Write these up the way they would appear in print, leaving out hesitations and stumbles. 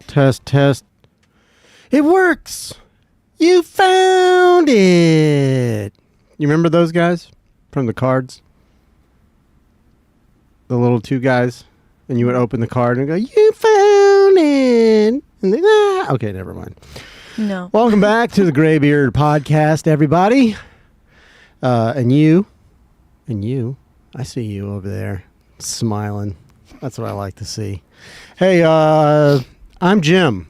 Test, test. It works. You found it. You remember those guys from the cards? The little two guys? And you would open the card and go, you found it. And then, okay, never mind. No. Welcome back to the Graybeard Podcast, everybody. And you, I see you over there smiling. That's what I like to see. Hey, I'm Jim,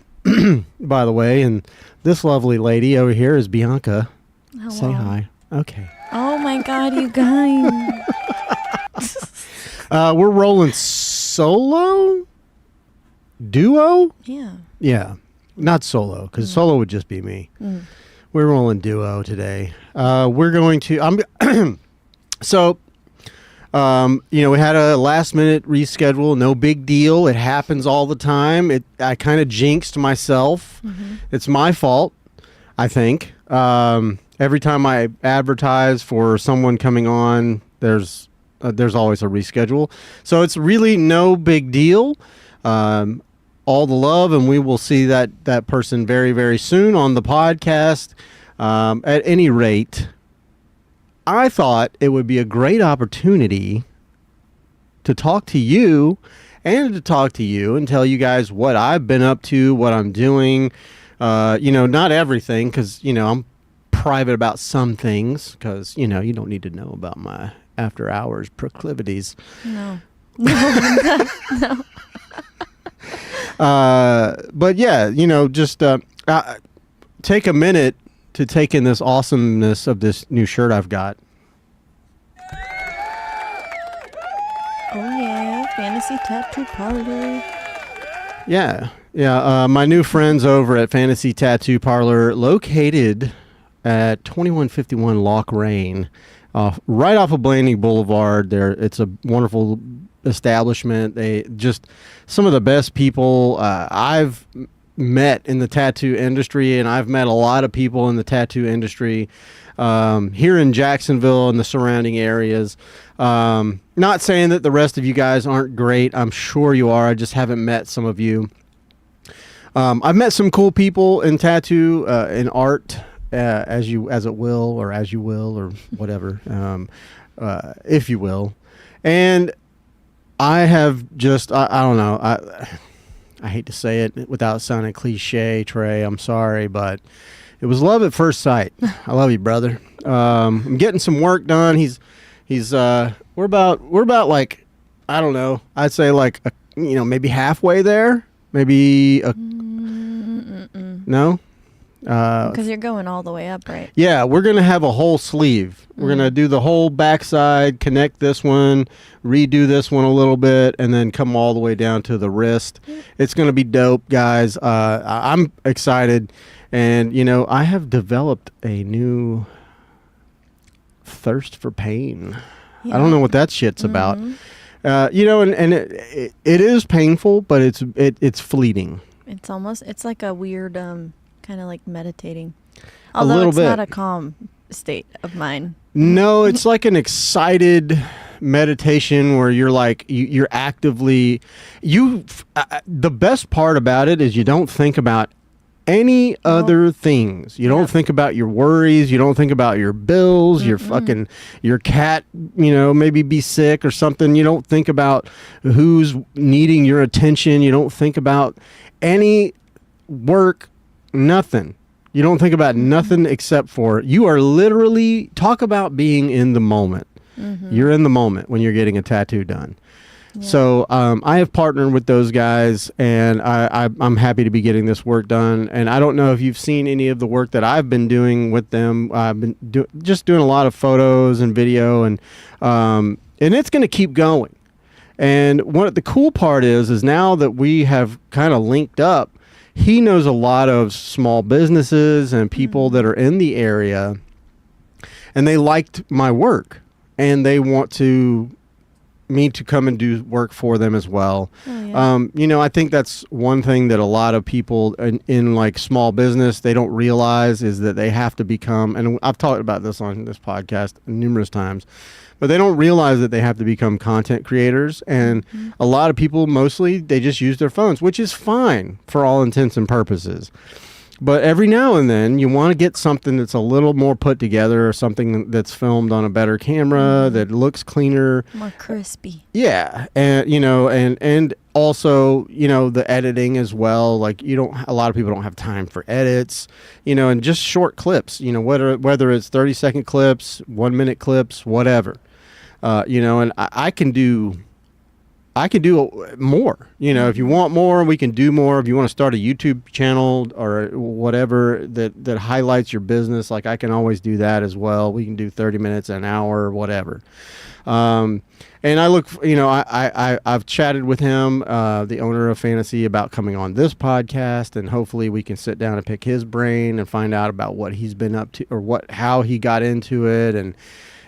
by the way, and this lovely lady over here is Bianca. Hello. Say hi. Okay. Oh my God, you guys. We're rolling solo? Duo? Yeah. Yeah. Not solo, because solo would just be me. We're rolling duo today. We're going to... we had a last minute reschedule. No big deal. It happens all the time. I kind of jinxed myself. It's my fault, I think. Every time I advertise for someone coming on, there's always a reschedule. So it's really no big deal. All the love, and we will see that person very, very soon on the podcast. At any rate, I thought it would be a great opportunity to talk to you and tell you guys what I've been up to, what I'm doing. Not everything, because, I'm private about some things, because, you don't need to know about my after hours proclivities. No. No. But yeah, just take a minute to take in this awesomeness of this new shirt I've got. Oh yeah, Fantasy Tattoo Parlor. Yeah. My new friends over at Fantasy Tattoo Parlor, located at 2151 Lock Rain, right off of Blanding Boulevard. It's a wonderful establishment. They just some of the best people I've met in the tattoo industry, and I've met a lot of people in the tattoo industry here in Jacksonville and the surrounding areas. Not saying that the rest of you guys aren't great. I'm sure you are. I just haven't met some of you. I've met some cool people in tattoo, in art, as you will, or whatever, if you will. And I have just, I don't know, I hate to say it without sounding cliche, Trey, I'm sorry, but it was love at first sight. I love you, brother. I'm getting some work done. We're about like, I don't know, I'd say like, maybe halfway there, maybe no? Because you're going all the way up, right? Yeah, we're going to have a whole sleeve. We're going to do the whole backside, connect this one, redo this one a little bit, and then come all the way down to the wrist. It's going to be dope, guys. I'm excited. And, I have developed a new thirst for pain. Yeah. I don't know what that shit's about. And it is painful, but it's fleeting. It's like a weird... kind of like meditating, although it's not a calm state of mind. No, it's like an excited meditation where you're like you're actively the best part about it is you don't think about any other things. You don't think about your worries. You don't think about your bills, your cat, maybe be sick or something. You don't think about who's needing your attention. You don't think about any work. Nothing. You don't think about nothing except for you are literally talk about being in the moment. You're in the moment when you're getting a tattoo done. Yeah. So I have partnered with those guys, and I'm happy to be getting this work done. And I don't know if you've seen any of the work that I've been doing with them. I've been just doing a lot of photos and video, and it's going to keep going. And what the cool part is now that we have kind of linked up, he knows a lot of small businesses and people that are in the area, and they liked my work, and they want to me to come and do work for them as well. Oh, yeah. You know, I think that's one thing that a lot of people in like small business, they don't realize is that they have to become, and I've talked about this on this podcast numerous times, but they don't realize that they have to become content creators. And a lot of people, mostly, they just use their phones, which is fine for all intents and purposes. But every now and then you want to get something that's a little more put together, or something that's filmed on a better camera that looks cleaner, more crispy. Yeah. And, you know, and also, you know, the editing as well. Like a lot of people don't have time for edits, you know, and just short clips, you know, whether it's 30-second clips, 1-minute clips, whatever, you know, and I can do more, you know. If you want more, we can do more. If you want to start a YouTube channel or whatever that highlights your business, like I can always do that as well. We can do 30 minutes, an hour, whatever. And I look, you know, I've chatted with him, the owner of Fantasy, about coming on this podcast, and hopefully we can sit down and pick his brain and find out about what he's been up to, or how he got into it, and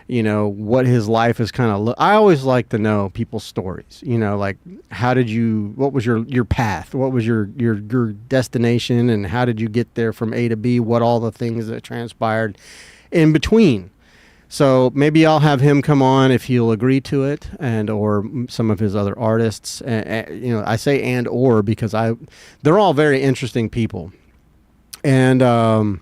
you know, what his life is kind of I always like to know people's stories, you know, like what was your path? What was your destination, and how did you get there from A to B? What all the things that transpired in between. So maybe I'll have him come on if he'll agree to it, and or some of his other artists. You know, I say and or because they're all very interesting people. And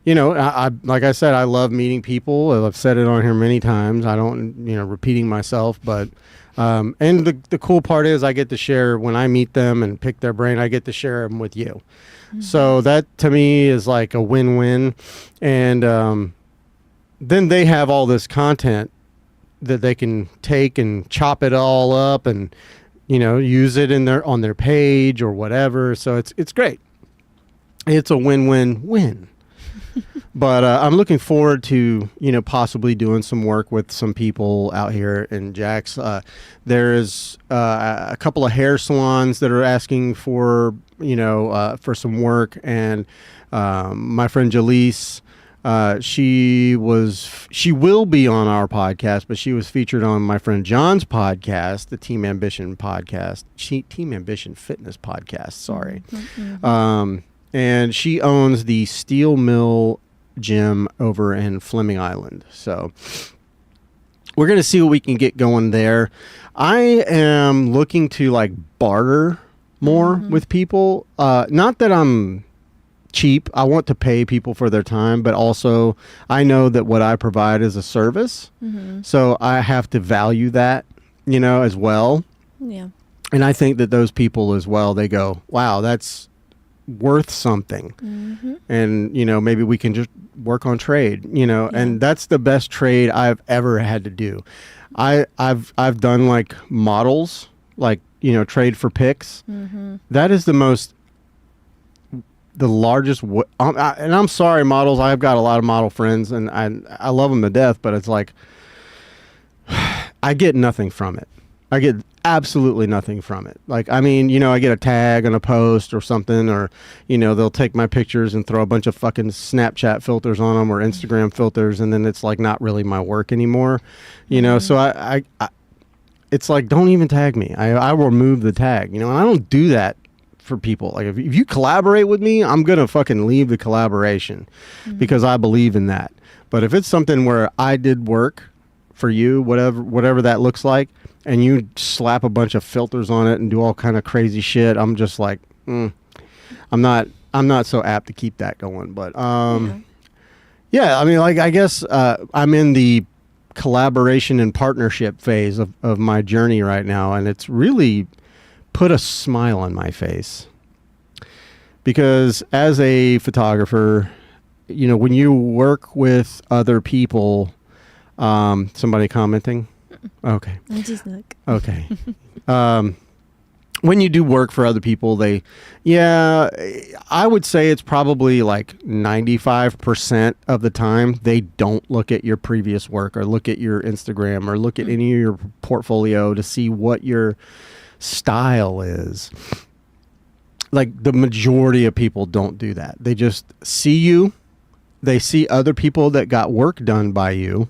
you know, I like I said, I love meeting people. I've said it on here many times. I don't, you know, repeating myself, but and the cool part is I get to share when I meet them and pick their brain. I get to share them with you. So that to me is like a win-win. And then they have all this content that they can take and chop it all up and, you know, use it on their page or whatever. So it's great. It's a win-win-win. But I'm looking forward to, you know, possibly doing some work with some people out here in Jax. There's a couple of hair salons that are asking for, you know, for some work. And my friend Jaleese, she will be on our podcast, but she was featured on my friend John's podcast, the Team Ambition podcast, Team Ambition Fitness podcast. Sorry. And she owns the Steel Mill Gym over in Fleming Island. So we're going to see what we can get going there. I am looking to like barter more with people. Not that I'm cheap. I want to pay people for their time, but also I know that what I provide is a service. So I have to value that, you know, as well. Yeah. And I think that those people as well, they go, wow, that's worth something. And, you know, maybe we can just work on trade, you know, and that's the best trade I've ever had to do. I've done like models, like, you know, trade for pics. That is the largest, and I'm sorry, models. I've got a lot of model friends and I love them to death, but it's like, I get nothing from it. I get absolutely nothing from it. Like, I mean, you know, I get a tag on a post or something, or, you know, they'll take my pictures and throw a bunch of fucking Snapchat filters on them or Instagram filters, and then it's like not really my work anymore, you know. So I it's like, don't even tag me. I will remove the tag, you know. And I don't do that for people. Like, if you collaborate with me, I'm gonna fucking leave the collaboration because I believe in that. But if it's something where I did work for you, whatever that looks like, and you slap a bunch of filters on it and do all kind of crazy shit, I'm just like, I'm not so apt to keep that going. But yeah, I mean, like, I guess I'm in the collaboration and partnership phase of my journey right now, and it's really put a smile on my face, because as a photographer, you know, when you work with other people, somebody commenting. Okay. I just look. Okay. When you do work for other people, I would say it's probably like 95% of the time they don't look at your previous work or look at your Instagram or look at any of your portfolio to see what your style is. Like, the majority of people don't do that. They just see you. They see other people that got work done by you,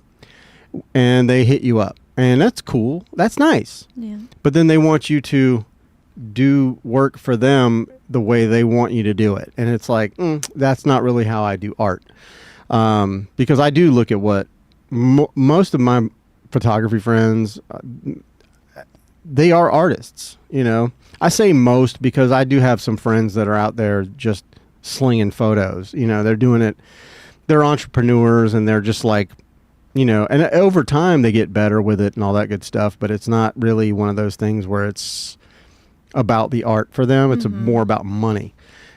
and they hit you up. And that's cool. That's nice. Yeah. But then they want you to do work for them the way they want you to do it. And it's like, that's not really how I do art. Because I do look at what most of my photography friends, they are artists, you know. I say most because I do have some friends that are out there just slinging photos. You know, they're doing it. They're entrepreneurs and they're just like, you know, and over time they get better with it and all that good stuff. But it's not really one of those things where it's about the art for them. It's more about money.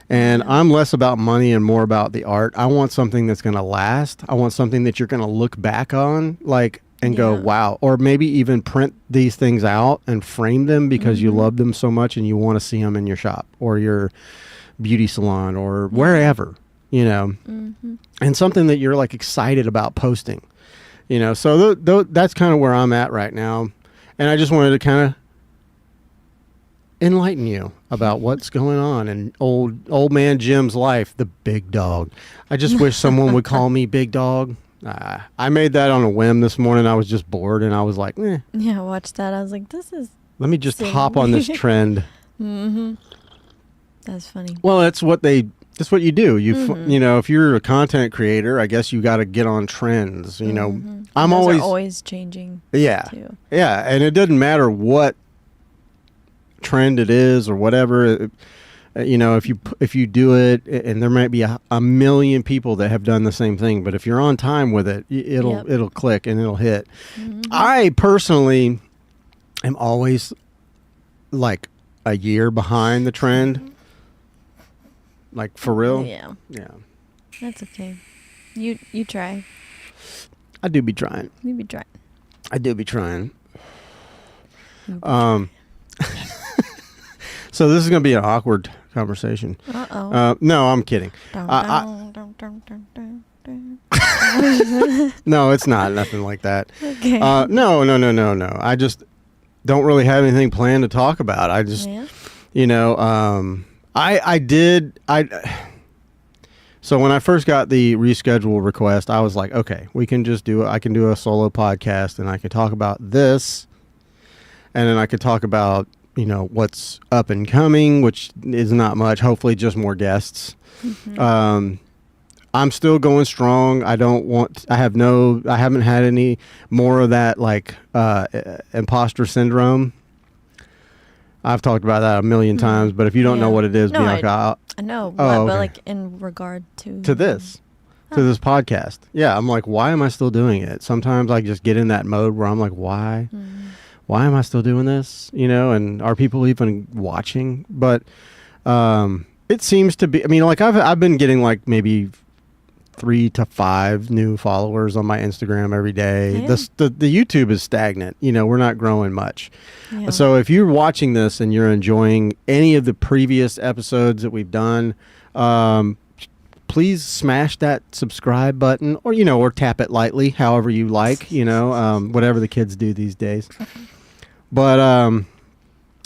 And I'm less about money and more about the art. I want something that's going to last. I want something that you're going to look back on, like, and go, wow. Or maybe even print these things out and frame them because you love them so much and you want to see them in your shop or your beauty salon or wherever, you know. And something that you're like excited about posting, you know. So that's kind of where I'm at right now. And I just wanted to kind of enlighten you about what's going on in old man Jim's life, the big dog. I just wish someone would call me Big Dog. I made that on a whim this morning. I was just bored and I was like, Yeah, I watched that. I was like, this is let me just hop on this trend. That's funny. Well, that's what you do. You know, if you're a content creator, I guess you got to get on trends, you know. I'm always changing. Yeah. Too. Yeah, and it doesn't matter what trend it is or whatever. You know, if you do it, and there might be a million people that have done the same thing, but if you're on time with it, it'll click and it'll hit. I personally am always like a year behind the trend. Like for real? Yeah. Yeah. That's okay. You try. I do be trying. You be trying. I do be trying. So this is going to be an awkward conversation. No, I'm kidding. No, it's not. Nothing like that. Okay. No. I just don't really have anything planned to talk about. I just, you know, so when I first got the reschedule request, I was like, okay, we can just do it. I can do a solo podcast and I can talk about this. And then I could talk about, you know, what's up and coming, which is not much, hopefully just more guests. I'm still going strong. I haven't had any more of that like imposter syndrome. I've talked about that a million times, but if you don't know what it is, Bianca, I know, but like in regard to this podcast. Yeah, I'm like, why am I still doing it? Sometimes I just get in that mode where I'm like, why? Why am I still doing this? You know, and are people even watching? But it seems to be. I mean, like I've been getting like maybe 3 to 5 new followers on my Instagram every day. Yeah. The YouTube is stagnant. You know, we're not growing much. Yeah. So if you're watching this and you're enjoying any of the previous episodes that we've done, please smash that subscribe button, or you know, or tap it lightly, however you like. You know, whatever the kids do these days. But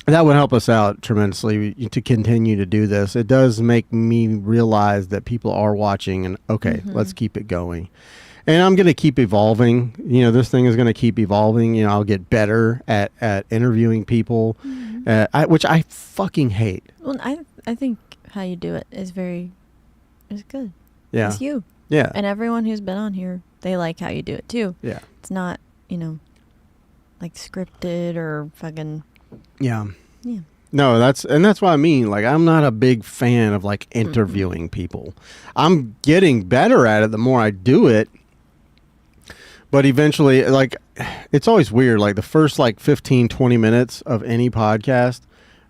that would help us out tremendously to continue to do this. It does make me realize that people are watching and, okay, let's keep it going. And I'm going to keep evolving. You know, this thing is going to keep evolving. You know, I'll get better at interviewing people, which I fucking hate. Well, I think how you do it is good. Yeah. It's you. Yeah. And everyone who's been on here, they like how you do it too. Yeah. It's not, you know, like scripted or fucking. Yeah. Yeah. No, that's what I mean. Like, I'm not a big fan of like interviewing people. I'm getting better at it the more I do it. But eventually, like, it's always weird. Like the first like 15, 20 minutes of any podcast,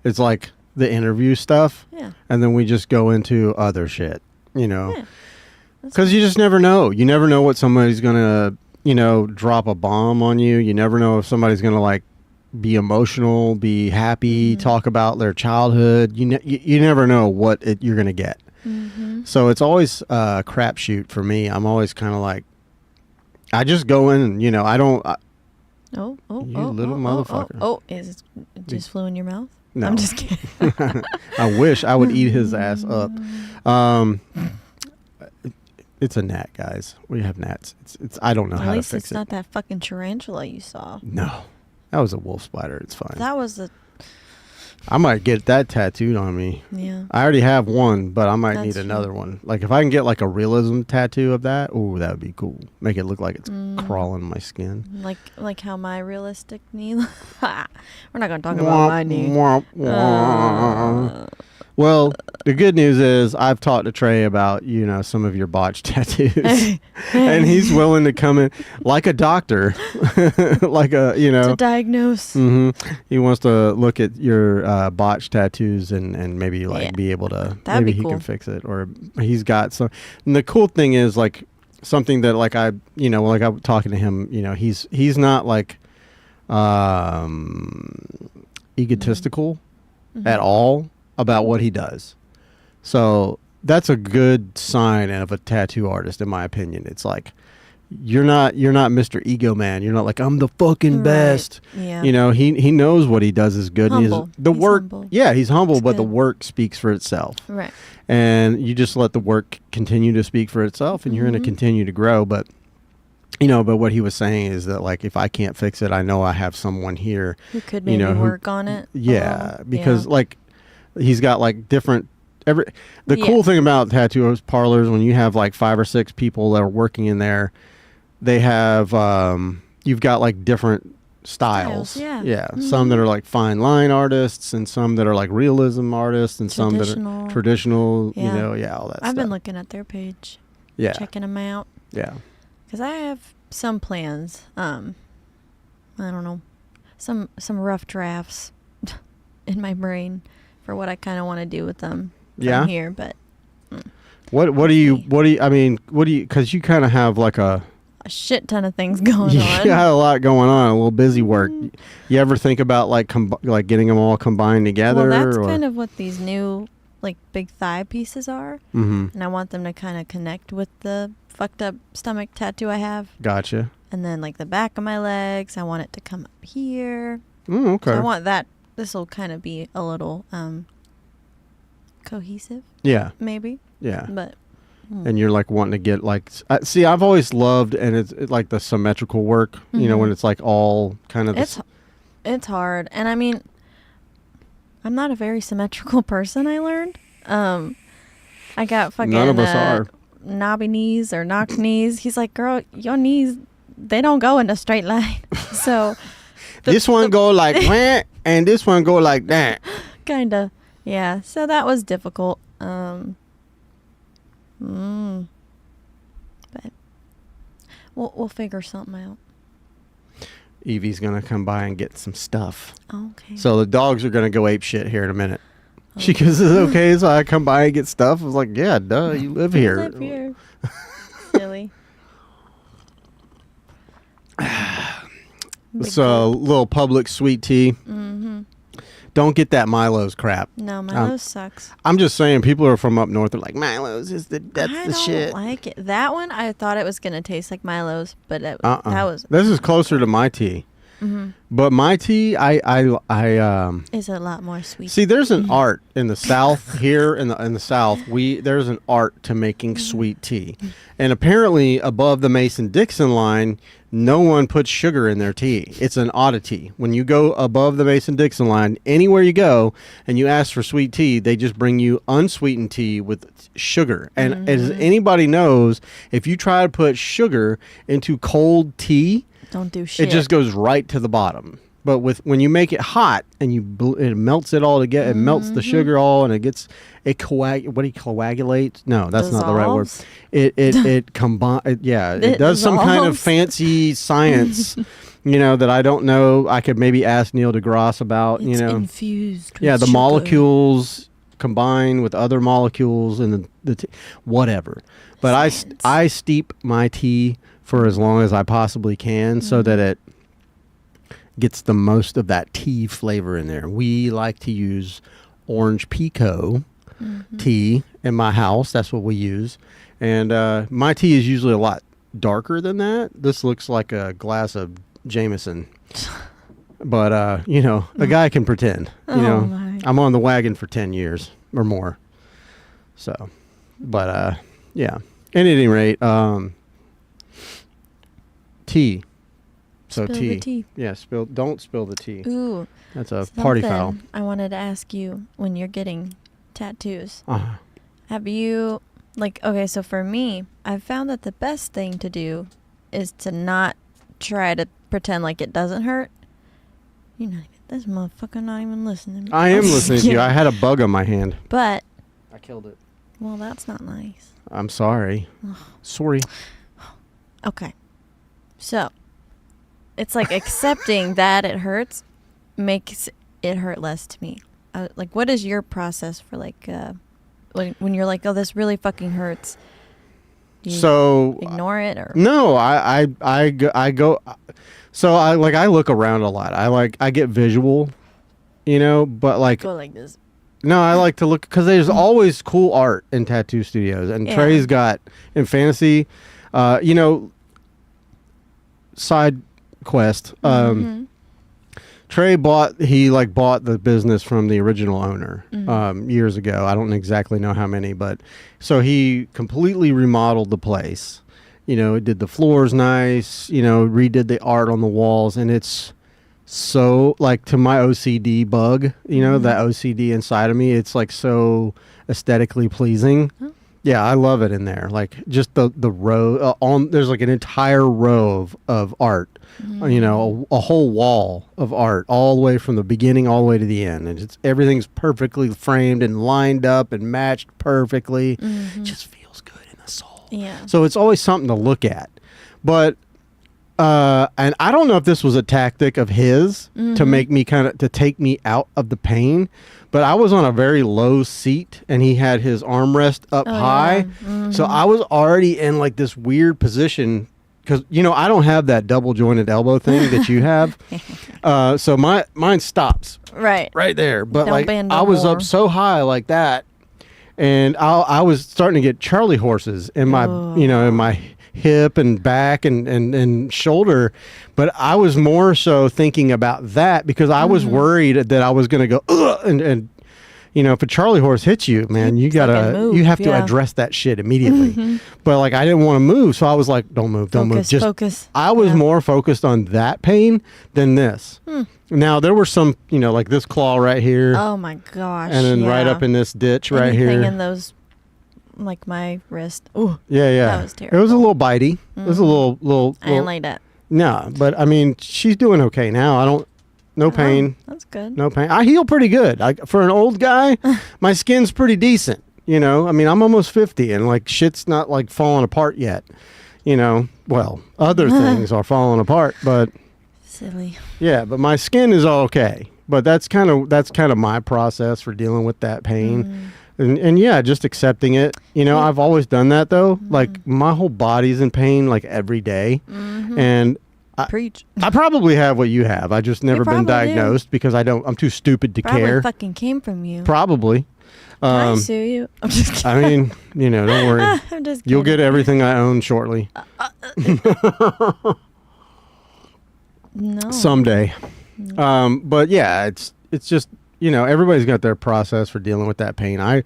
it's like the interview stuff. Yeah. And then we just go into other shit, you know, Yeah. because you just never know. You never know what somebody's going to, you know, drop a bomb on you. You never know if somebody's going to like be emotional, be happy, talk about their childhood. You never know what you're going to get. So it's always a crapshoot for me. I'm always kind of like, I just go in and, you know, I don't. You little motherfucker. Is it just flew in your mouth? No. I'm just kidding. I wish I would eat his ass up. It's a gnat, guys. We have gnats. It's I don't know how to fix it. At least it's not that fucking tarantula you saw. No. That was a wolf spider. It's fine. That was a... I might get that tattooed on me. Yeah. I already have one, but I might need another one. Like if I can get like a realism tattoo of that, oh, that would be cool. Make it look like it's crawling my skin. Like how my realistic knee. We're not gonna talk about my knee. Well, the good news is I've talked to Trey about, some of your botched tattoos. And he's willing to come in like a doctor, to diagnose. Mm-hmm. He wants to look at your botched tattoos and maybe be able to, that'd maybe be he cool. can fix it, or he's got some. And the cool thing is like something that like I was talking to him, he's not like egotistical at all about what he does. So that's a good sign of a tattoo artist, in my opinion. It's like you're not Mr. Ego Man. You're not like, I'm the fucking best. Yeah. He knows what he does is good. Humble. And he's humble. Yeah, he's humble, That's but good. the work speaks for itself. Right. And you just let the work continue to speak for itself, and you're going to continue to grow. But but what he was saying is that like if I can't fix it, I know I have someone here who could maybe work on it. Yeah, because like he's got like different cool thing about tattoo parlors, when you have like 5 or 6 people that are working in there, they have you've got like different styles. Yeah. Some that are like fine line artists, and some that are like realism artists, and some that are traditional. All that stuff. I've been looking at their page. Checking them out. Yeah. Because I have some plans. I don't know, some rough drafts in my brain for what I kind of want to do with them from here. But what do you because you kind of have like a shit ton of things going on. You got a lot going on, a little busy work. You ever think about like getting them all combined together? Well, that's kind of what these new like big thigh pieces are. Mm-hmm. And I want them to kind of connect with the fucked up stomach tattoo I have. Gotcha. And then like the back of my legs, I want it to come up here. Okay. So I want that. This will kind of be a little cohesive. Yeah. Maybe. Yeah. But. And you're like wanting to get like, see, I've always loved, and it's like the symmetrical work, when it's like all kind of. It's hard. And I mean, I'm not a very symmetrical person, I learned. I got fucking. None of us are. Knobby knees or knock knees. He's like, girl, your knees, they don't go in a straight line. So. This one go like that, and this one go like that. Kinda. Yeah. So that was difficult. But we'll figure something out. Evie's gonna come by and get some stuff. Okay. So the dogs are gonna go ape shit here in a minute. Oh. She goes, "Is it okay? So I come by and get stuff?" I was like, "Yeah, duh, you live here." I live here. Silly. So a little public sweet tea. Mm-hmm. Don't get that Milo's crap. No, Milo's sucks. I'm just saying, people are from up north are like, Milo's is the shit. I don't like it. That one, I thought it was gonna taste like Milo's, but that was. This is closer to my tea. Mm-hmm. But my tea, I is a lot more sweet. See, there's an art in the South here in the South. There's an art to making sweet tea, and apparently above the Mason-Dixon line, no one puts sugar in their tea. It's an oddity. When you go above the Mason-Dixon line, anywhere you go, and you ask for sweet tea, they just bring you unsweetened tea with sugar. And as anybody knows, if you try to put sugar into cold tea, don't do shit. It just goes right to the bottom. But when you make it hot and it melts it all together, it melts the sugar all, and it coagulates? No, that's not the right word. It combine. It does some kind of fancy science, that I don't know. I could maybe ask Neil deGrasse about. It's infused. Yeah, the sugar. Molecules combine with other molecules and the whatever. But I steep my tea for as long as I possibly can, so that it gets the most of that tea flavor in there. We like to use orange pekoe tea in my house. That's what we use. And my tea is usually a lot darker than that. This looks like a glass of Jameson. But, a guy can pretend. I'm on the wagon for 10 years or more. So, but, yeah. At any rate, tea. So Spill tea. the tea. Yeah, don't spill the tea. Ooh. That's a party foul. I wanted to ask you, when you're getting tattoos, Uh-huh. have you, like, okay, so for me, I've found that the best thing to do is to not try to pretend like it doesn't hurt. You know, this motherfucker not even listening. I am listening to you. I had a bug on my hand. But I killed it. well, that's not nice. I'm sorry. Sorry. Okay. So, it's like accepting that it hurts makes it hurt less to me. Like, what is your process for, like, when you're like, oh, this really fucking hurts? Do you So ignore it or no, I go. So I look around a lot. I get visual, but like go like this? no, I like to look because there's always cool art in tattoo studios, and Yeah. Trey's got in fantasy, side quest. Trey bought the business from the original owner years ago. I don't exactly know how many, but so he completely remodeled the place. Did the floors nice, redid the art on the walls, and it's so like to my OCD bug, that OCD inside of me, it's like so aesthetically pleasing. Huh? Yeah, I love it in there. Like just the row there's like an entire row of art. A whole wall of art all the way from the beginning all the way to the end, and everything's perfectly framed and lined up and matched perfectly. It just feels good in the soul. Yeah. So it's always something to look at. But and I don't know if this was a tactic of his to make me to take me out of the pain, but I was on a very low seat and he had his armrest up high. Yeah. So I was already in like this weird position because, I don't have that double jointed elbow thing that you have. So mine stops Right there. But Don't like bend no I was more. up so high like that. And I was starting to get Charlie horses in my, in my hip and back and shoulder. But I was more so thinking about that because I was worried that I was going to go, ugh, and if a Charlie horse hits you, man, you have to address that shit immediately. But like, I didn't want to move. So I was like, don't move. Just focus. I was more focused on that pain than this. Now there were some, like this claw right here. Oh my gosh. And then right up in this ditch right Anything here. in those, like my wrist. Ooh. Yeah. That was terrible. It was a little bitey. It was a little. I didn't like that. No, but I mean, she's doing okay now. No pain. Oh, that's good. No pain. I heal pretty good. For an old guy, my skin's pretty decent. I mean, I'm almost 50 and like shit's not like falling apart yet. Well, other things are falling apart, but silly. Yeah, but my skin is all okay. But that's kind of my process for dealing with that pain. And yeah, just accepting it. I've always done that though. Like my whole body's in pain like every day. And Preach. I probably have what you have. I just never been diagnosed because I'm too stupid to care. Fucking came from you. Probably. Can I sue you? I'm just kidding. I mean, don't worry. I'm just kidding. You'll get everything I own shortly. No. Someday. But yeah, it's just, everybody's got their process for dealing with that pain. I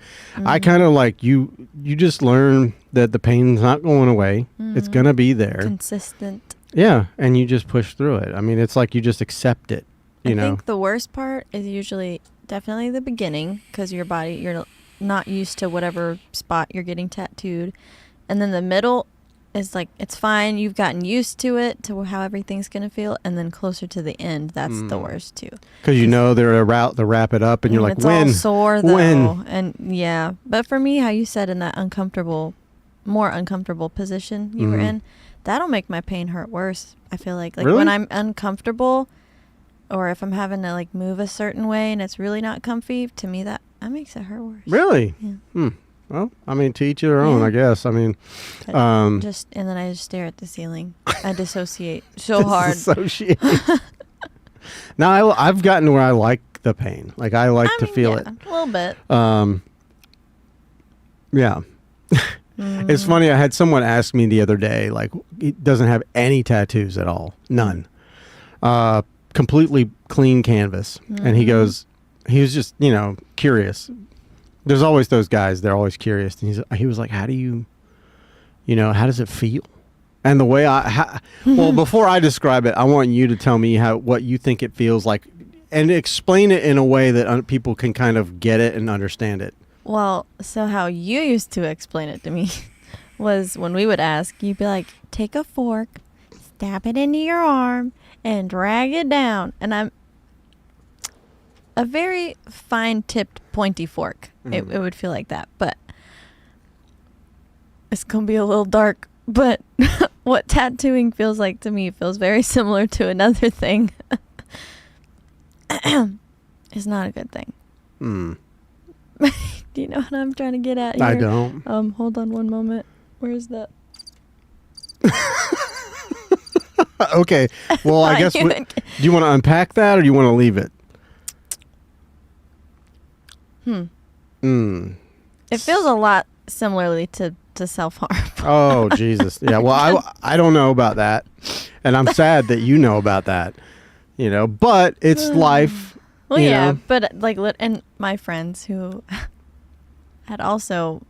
kind of like you just learn that the pain's not going away. It's going to be there. Consistent. Yeah, and you just push through it. I mean, it's like you just accept it, I think the worst part is usually definitely the beginning because your body, you're not used to whatever spot you're getting tattooed. And then the middle is like, it's fine. You've gotten used to it, to how everything's going to feel. And then closer to the end, that's the worst too. Because they're about to wrap it up and you're like, it's when? all sore though. When? And yeah. But for me, how you said in that more uncomfortable position you were in, that'll make my pain hurt worse. I feel like really? When I'm uncomfortable or if I'm having to like move a certain way and it's really not comfy, to me that makes it hurt worse. Really? Yeah. Well, I mean, to each their own, I guess. I mean, and then I just stare at the ceiling. I dissociate so hard. Dissociate. Now I've gotten to where I like the pain. Like I like to feel it. A little bit. Yeah. It's funny. I had someone ask me the other day, like, he doesn't have any tattoos at all. None. Completely clean canvas. And he was just, curious. There's always those guys. They're always curious. And he was like, how do you how does it feel? And the way well, before I describe it, I want you to tell me what you think it feels like, and explain it in a way that people can kind of get it and understand it. Well, so how you used to explain it to me was when we would ask, you'd be like, take a fork, stab it into your arm, and drag it down. And I'm a very fine-tipped, pointy fork. It would feel like that, but it's going to be a little dark. But what tattooing feels like to me feels very similar to another thing. It's not a good thing. Do you know what I'm trying to get at here? I don't. Hold on one moment. Where's that? Okay. Well, I guess. Do you want to unpack that, or do you want to leave it? It feels a lot similarly to self-harm. Oh, Jesus. Yeah. Well, I don't know about that, and I'm sad that you know about that. But it's life. Well, yeah, but and my friends who had also,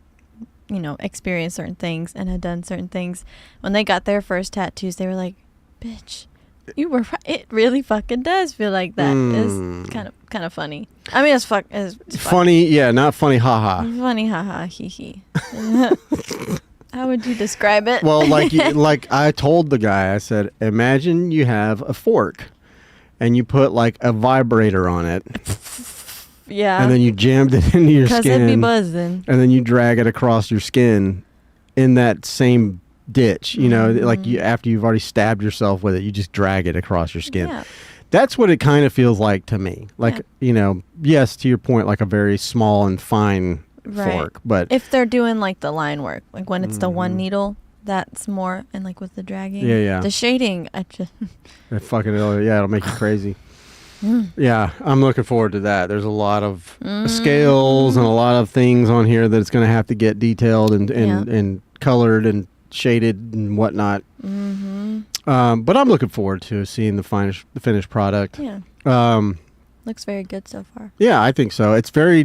experienced certain things and had done certain things, when they got their first tattoos, they were like, "Bitch, you were right. It really fucking does feel like that." It's kind of funny. I mean, it's funny. Yeah, not funny. Haha. Funny. Haha. Hee hee. How would you describe it? Well, like I told the guy, I said, imagine you have a fork, and you put like a vibrator on it. Yeah. And then you jammed it into your skin. Because it'd be buzzing. And then you drag it across your skin in that same ditch, like after you've already stabbed yourself with it, you just drag it across your skin. Yeah. That's what it kind of feels like to me. Like, yes, to your point, like a very small and fine fork. But if they're doing like the line work, like when it's the one needle, that's more, and like with the dragging. Yeah. The shading, I just... it'll make you crazy. Yeah, I'm looking forward to that. There's a lot of scales and a lot of things on here that it's going to have to get detailed and colored and shaded and whatnot. But I'm looking forward to seeing the finished product. Yeah. Looks very good so far. Yeah, I think so. It's very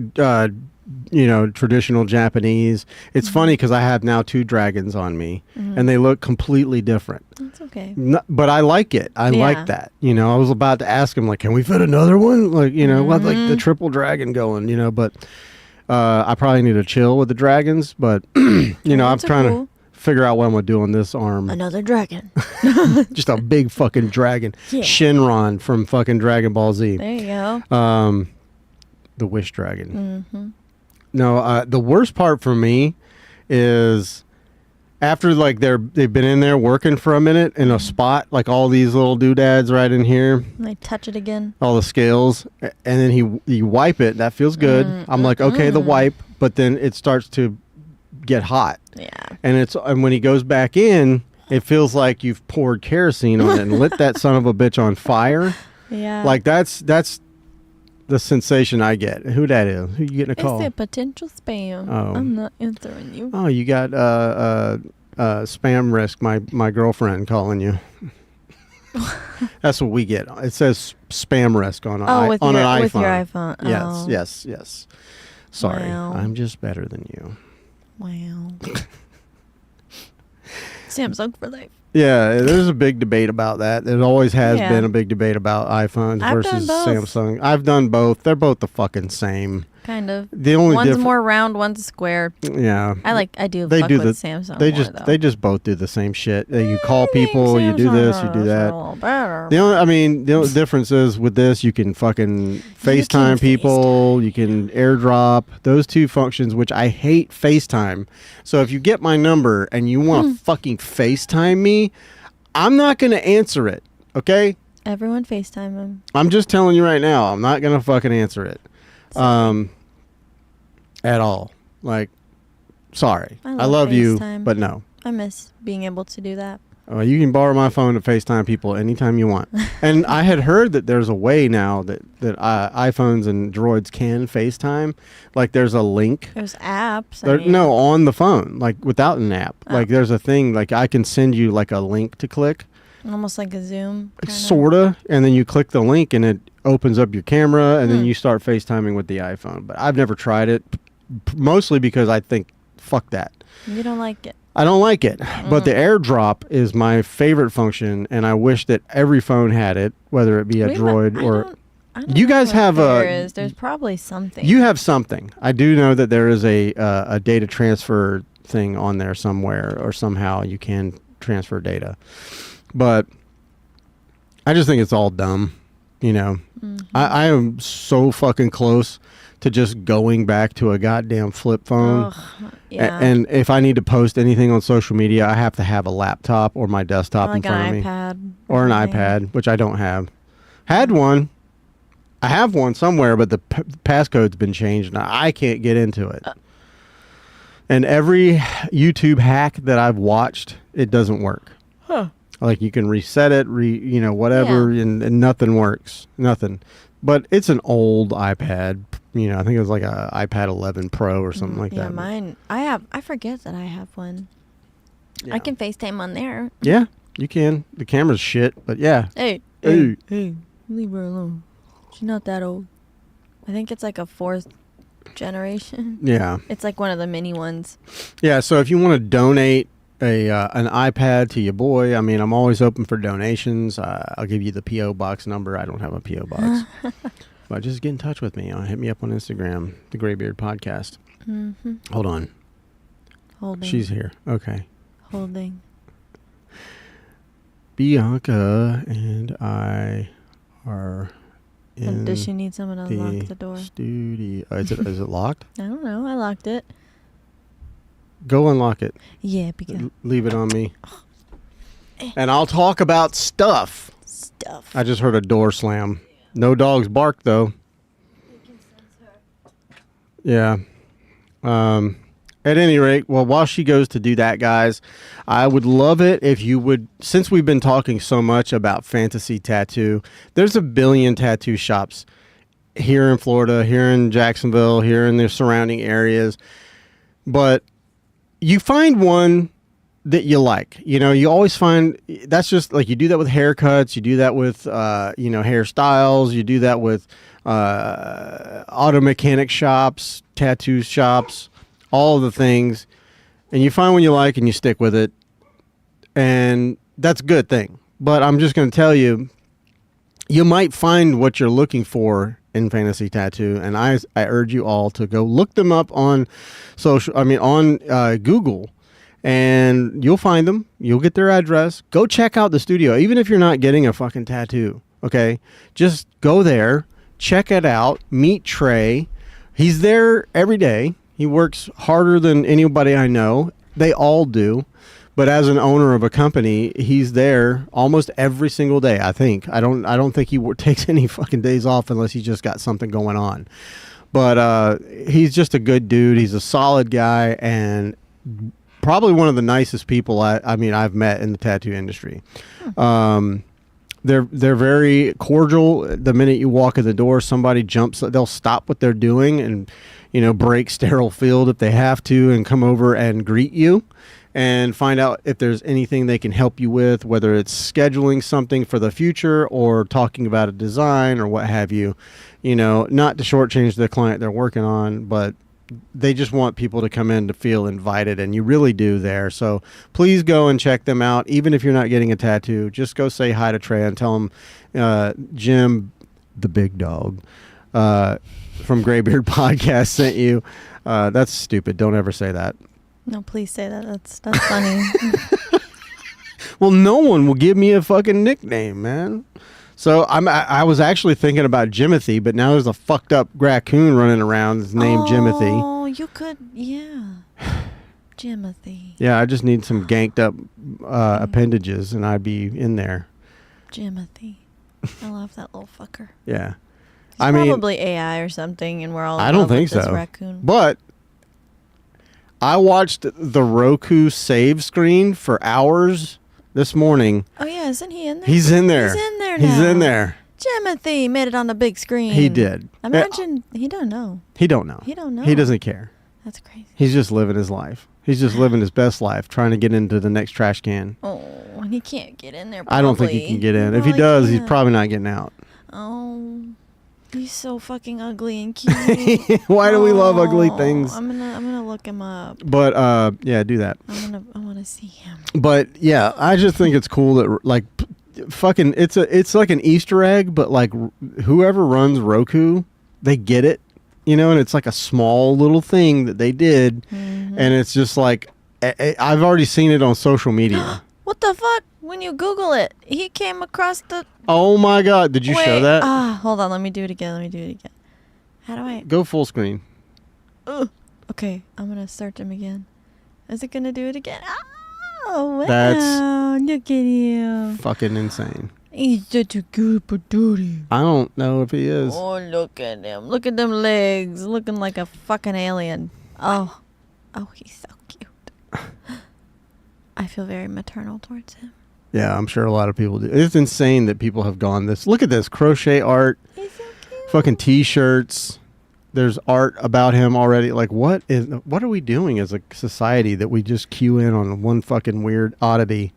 traditional Japanese. It's funny because I have now 2 dragons on me, and they look completely different. That's okay. But I like it. I like that. I was about to ask him, like, can we fit another one? Like, like the triple dragon going, but I probably need to chill with the dragons. But, I'm trying to figure out what I'm going to do on this arm. Another dragon. Just a big fucking dragon. Yeah. Shinron from fucking Dragon Ball Z. There you go. The Wish Dragon. No, the worst part for me is after like they've been in there working for a minute in a spot, like all these little doodads right in here. And they touch it again. All the scales, and then you wipe it. That feels good. I'm like, okay, the wipe, but then it starts to get hot. Yeah. And when he goes back in, it feels like you've poured kerosene on it and lit that son of a bitch on fire. Yeah. Like that's the sensation I get. Who that is? Who you getting a call? It's a potential spam. Oh. I'm not answering you. Oh, you got spam risk, my girlfriend calling you. That's what we get. It says spam risk on an iPhone. With your iPhone. Oh. Yes. Sorry. Wow. I'm just better than you. Wow. Samsung for life. Yeah, there's a big debate about that. There always has been a big debate about iPhones versus Samsung. I've done both. They're both the fucking same. Kind of. The only one's more round, one's square. Yeah. I do fuck with Samsung. They just both do the same shit. You call people, you do this, you do that. The only difference is with this, you can fucking FaceTime people, you can AirDrop, those 2 functions, which I hate FaceTime. So if you get my number and you want to fucking FaceTime me, I'm not going to answer it, okay? Everyone FaceTime him. I'm just telling you right now, I'm not going to fucking answer it. At all. Like, sorry. I love FaceTime. You, but no. I miss being able to do that. You can borrow my phone to FaceTime people anytime you want. And I had heard that there's a way now that iPhones and Droids can FaceTime. Like, there's a link. There's apps. No, on the phone, like without an app. Oh. Like, there's a thing, like I can send you like a link to click. Almost like a Zoom. Sorta. And then you click the link and it opens up your camera and then you start FaceTiming with the iPhone. But I've never tried it, mostly because I think, fuck that. You don't like it? I don't like it. But the AirDrop is my favorite function, and I wish that every phone had it, whether it be a Droid or... I don't you know guys what have there's probably something. You have something. I do know that there is a data transfer thing on there somewhere, or somehow you can transfer data. But I just think it's all dumb. You know, I am so fucking close to just going back to a goddamn flip phone. Yeah. And if I need to post anything on social media, I have to have a laptop or my desktop in front of me. iPad. Or an iPad, which I don't have. Had one. I have one somewhere, but the passcode's been changed, and I can't get into it. And every YouTube hack that I've watched, it doesn't work. Huh. Like, you can reset it, whatever, and nothing works. Nothing. But it's an old iPad. You know, I think it was like a iPad 11 Pro or something like that. Yeah, mine. I forget that I have one. Yeah. I can FaceTime on there. Yeah, you can. The camera's shit, but yeah. Hey, leave her alone. She's not that old. I think it's like a 4th generation. Yeah. It's like one of the mini ones. Yeah, so if you want to donate an iPad to your boy, I mean, I'm always open for donations. I'll give you the P.O. Box number. I don't have a P.O. Box. But just get in touch with me. Hit me up on Instagram, The Graybeard Podcast. Mm-hmm. Hold on. Holding. She's here. Okay. Holding. Bianca and I are in Does she need someone to unlock the door? Studio. Is it locked? I don't know. I locked it. Go unlock it. Yeah, because... Leave it on me. And I'll talk about stuff. I just heard a door slam. No dogs bark, though. Yeah. At any rate, well, while she goes to do that, guys, I would love it if you would, since we've been talking so much about fantasy tattoo, there's a billion tattoo shops here in Florida, here in Jacksonville, here in the surrounding areas. But you find one that you like. You know, you always find, that's just like, you do that with haircuts, you do that with, hairstyles, you do that with auto mechanic shops, tattoo shops, all of the things, and you find one you like and you stick with it, and that's a good thing. But I'm just going to tell you, you might find what you're looking for in fantasy tattoo, and I urge you all to go look them up on Google, and you'll find them. You'll get their address. Go check out the studio, even if you're not getting a fucking tattoo. Okay, just go there, check it out, meet Trey. He's there every day. He works harder than anybody I know. They all do. But as an owner of a company, he's there almost every single day, I think. I don't think he takes any fucking days off unless he's just got something going on. But he's just a good dude. He's a solid guy, and probably one of the nicest people I've met in the tattoo industry. They're very cordial. The minute you walk in the door, somebody jumps. They'll stop what they're doing and, break sterile field if they have to, and come over and greet you and find out if there's anything they can help you with, whether it's scheduling something for the future or talking about a design or what have you. Not to shortchange the client they're working on, but they just want people to come in to feel invited, and you really do there. So please go and check them out. Even if you're not getting a tattoo, just go say hi to Trey and tell him Jim, the big dog, from Graybeard Podcast sent you. That's stupid. Don't ever say that. No, please say that. That's funny. Well, no one will give me a fucking nickname, man. So I was actually thinking about Jimothy, but now there's a fucked up raccoon running around that's named Jimothy. Oh, you could, yeah. Jimothy. Yeah, I just need some ganked up appendages, and I'd be in there. Jimothy. I love that little fucker. Yeah. He's probably AI or something, and we're all I don't think so. Raccoon. But I watched the Roku save screen for hours this morning. Oh, yeah. Isn't he in there? He's in there. He's in there now. He's in there. Jimothy made it on the big screen. He did. Imagine he don't know. He don't know. He don't know. He doesn't care. That's crazy. He's just living his life. He's just living his best life, trying to get into the next trash can. Oh, and he can't get in there, probably. I don't think he can get in. If he does, he's probably not getting out. Oh. He's so fucking ugly and cute. Why do we love ugly things? I'm gonna look him up. But yeah, do that. I wanna see him. But yeah, I just think it's cool that like fucking it's like an Easter egg, but like whoever runs Roku, they get it, you know, and it's like a small little thing that they did, and it's just like I've already seen it on social media. What the fuck? When you Google it, he came across the. Oh my God! Did you show that? Hold on. Let me do it again. How do I go full screen? Okay, I'm gonna start them again. Is it gonna do it again? Oh wow! That's look at you. Fucking insane. He's such a good patootie. I don't know if he is. Oh, look at him! Look at them legs, looking like a fucking alien. Oh, he's so cute. I feel very maternal towards him. Yeah, I'm sure a lot of people do. It's insane that people have gone this. Look at this crochet art. He's so cute. Fucking T-shirts. There's art about him already. Like, what are we doing as a society that we just cue in on one fucking weird oddity?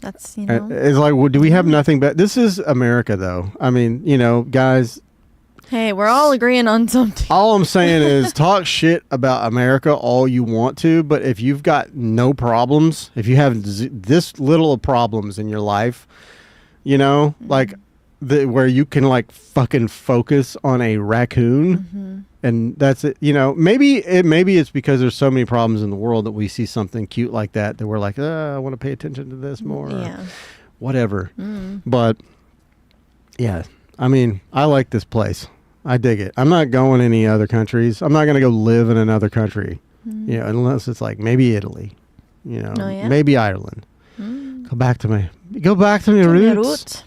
That's, you know. It's like, well, do we have nothing but... This is America, though. I mean, you know, guys... Hey, we're all agreeing on something. All I'm saying is talk shit about America all you want to, but if you've got no problems, if you have this little of problems in your life, you know, like where you can like fucking focus on a raccoon and that's it, you know, maybe it's because there's so many problems in the world that we see something cute like that we're like, I want to pay attention to this more. Yeah. Or whatever. But yeah, I mean, I like this place. I dig it. I'm not going any other countries. I'm not going to go live in another country, you know, unless it's like maybe Italy, you know, maybe Ireland. Go back to my roots.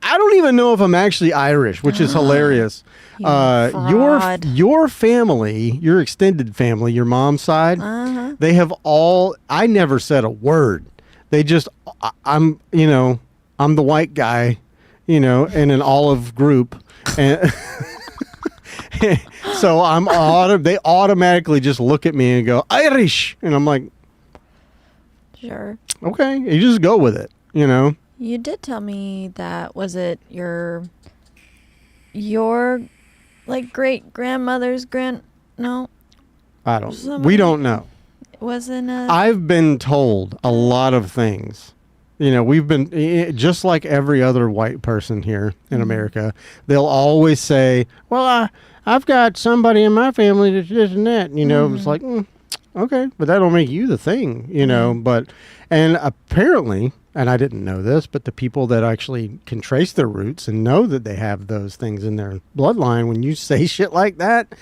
I don't even know if I'm actually Irish, which is hilarious. Your family, your extended family, your mom's side, they have all. I never said a word. They just, I'm the white guy, you know, in an olive group. And so they automatically just look at me and go Irish, and I'm like, sure, okay, you just go with it, you know. You did tell me that, was it your like great grandmother's no, we don't know. It wasn't I've been told a lot of things. You know, we've been, just like every other white person here in America, they'll always say, well, I've got somebody in my family that's this and that. You know, it's like, okay, but that don't make you the thing, you know. And apparently, and I didn't know this, but the people that actually can trace their roots and know that they have those things in their bloodline, when you say shit like that,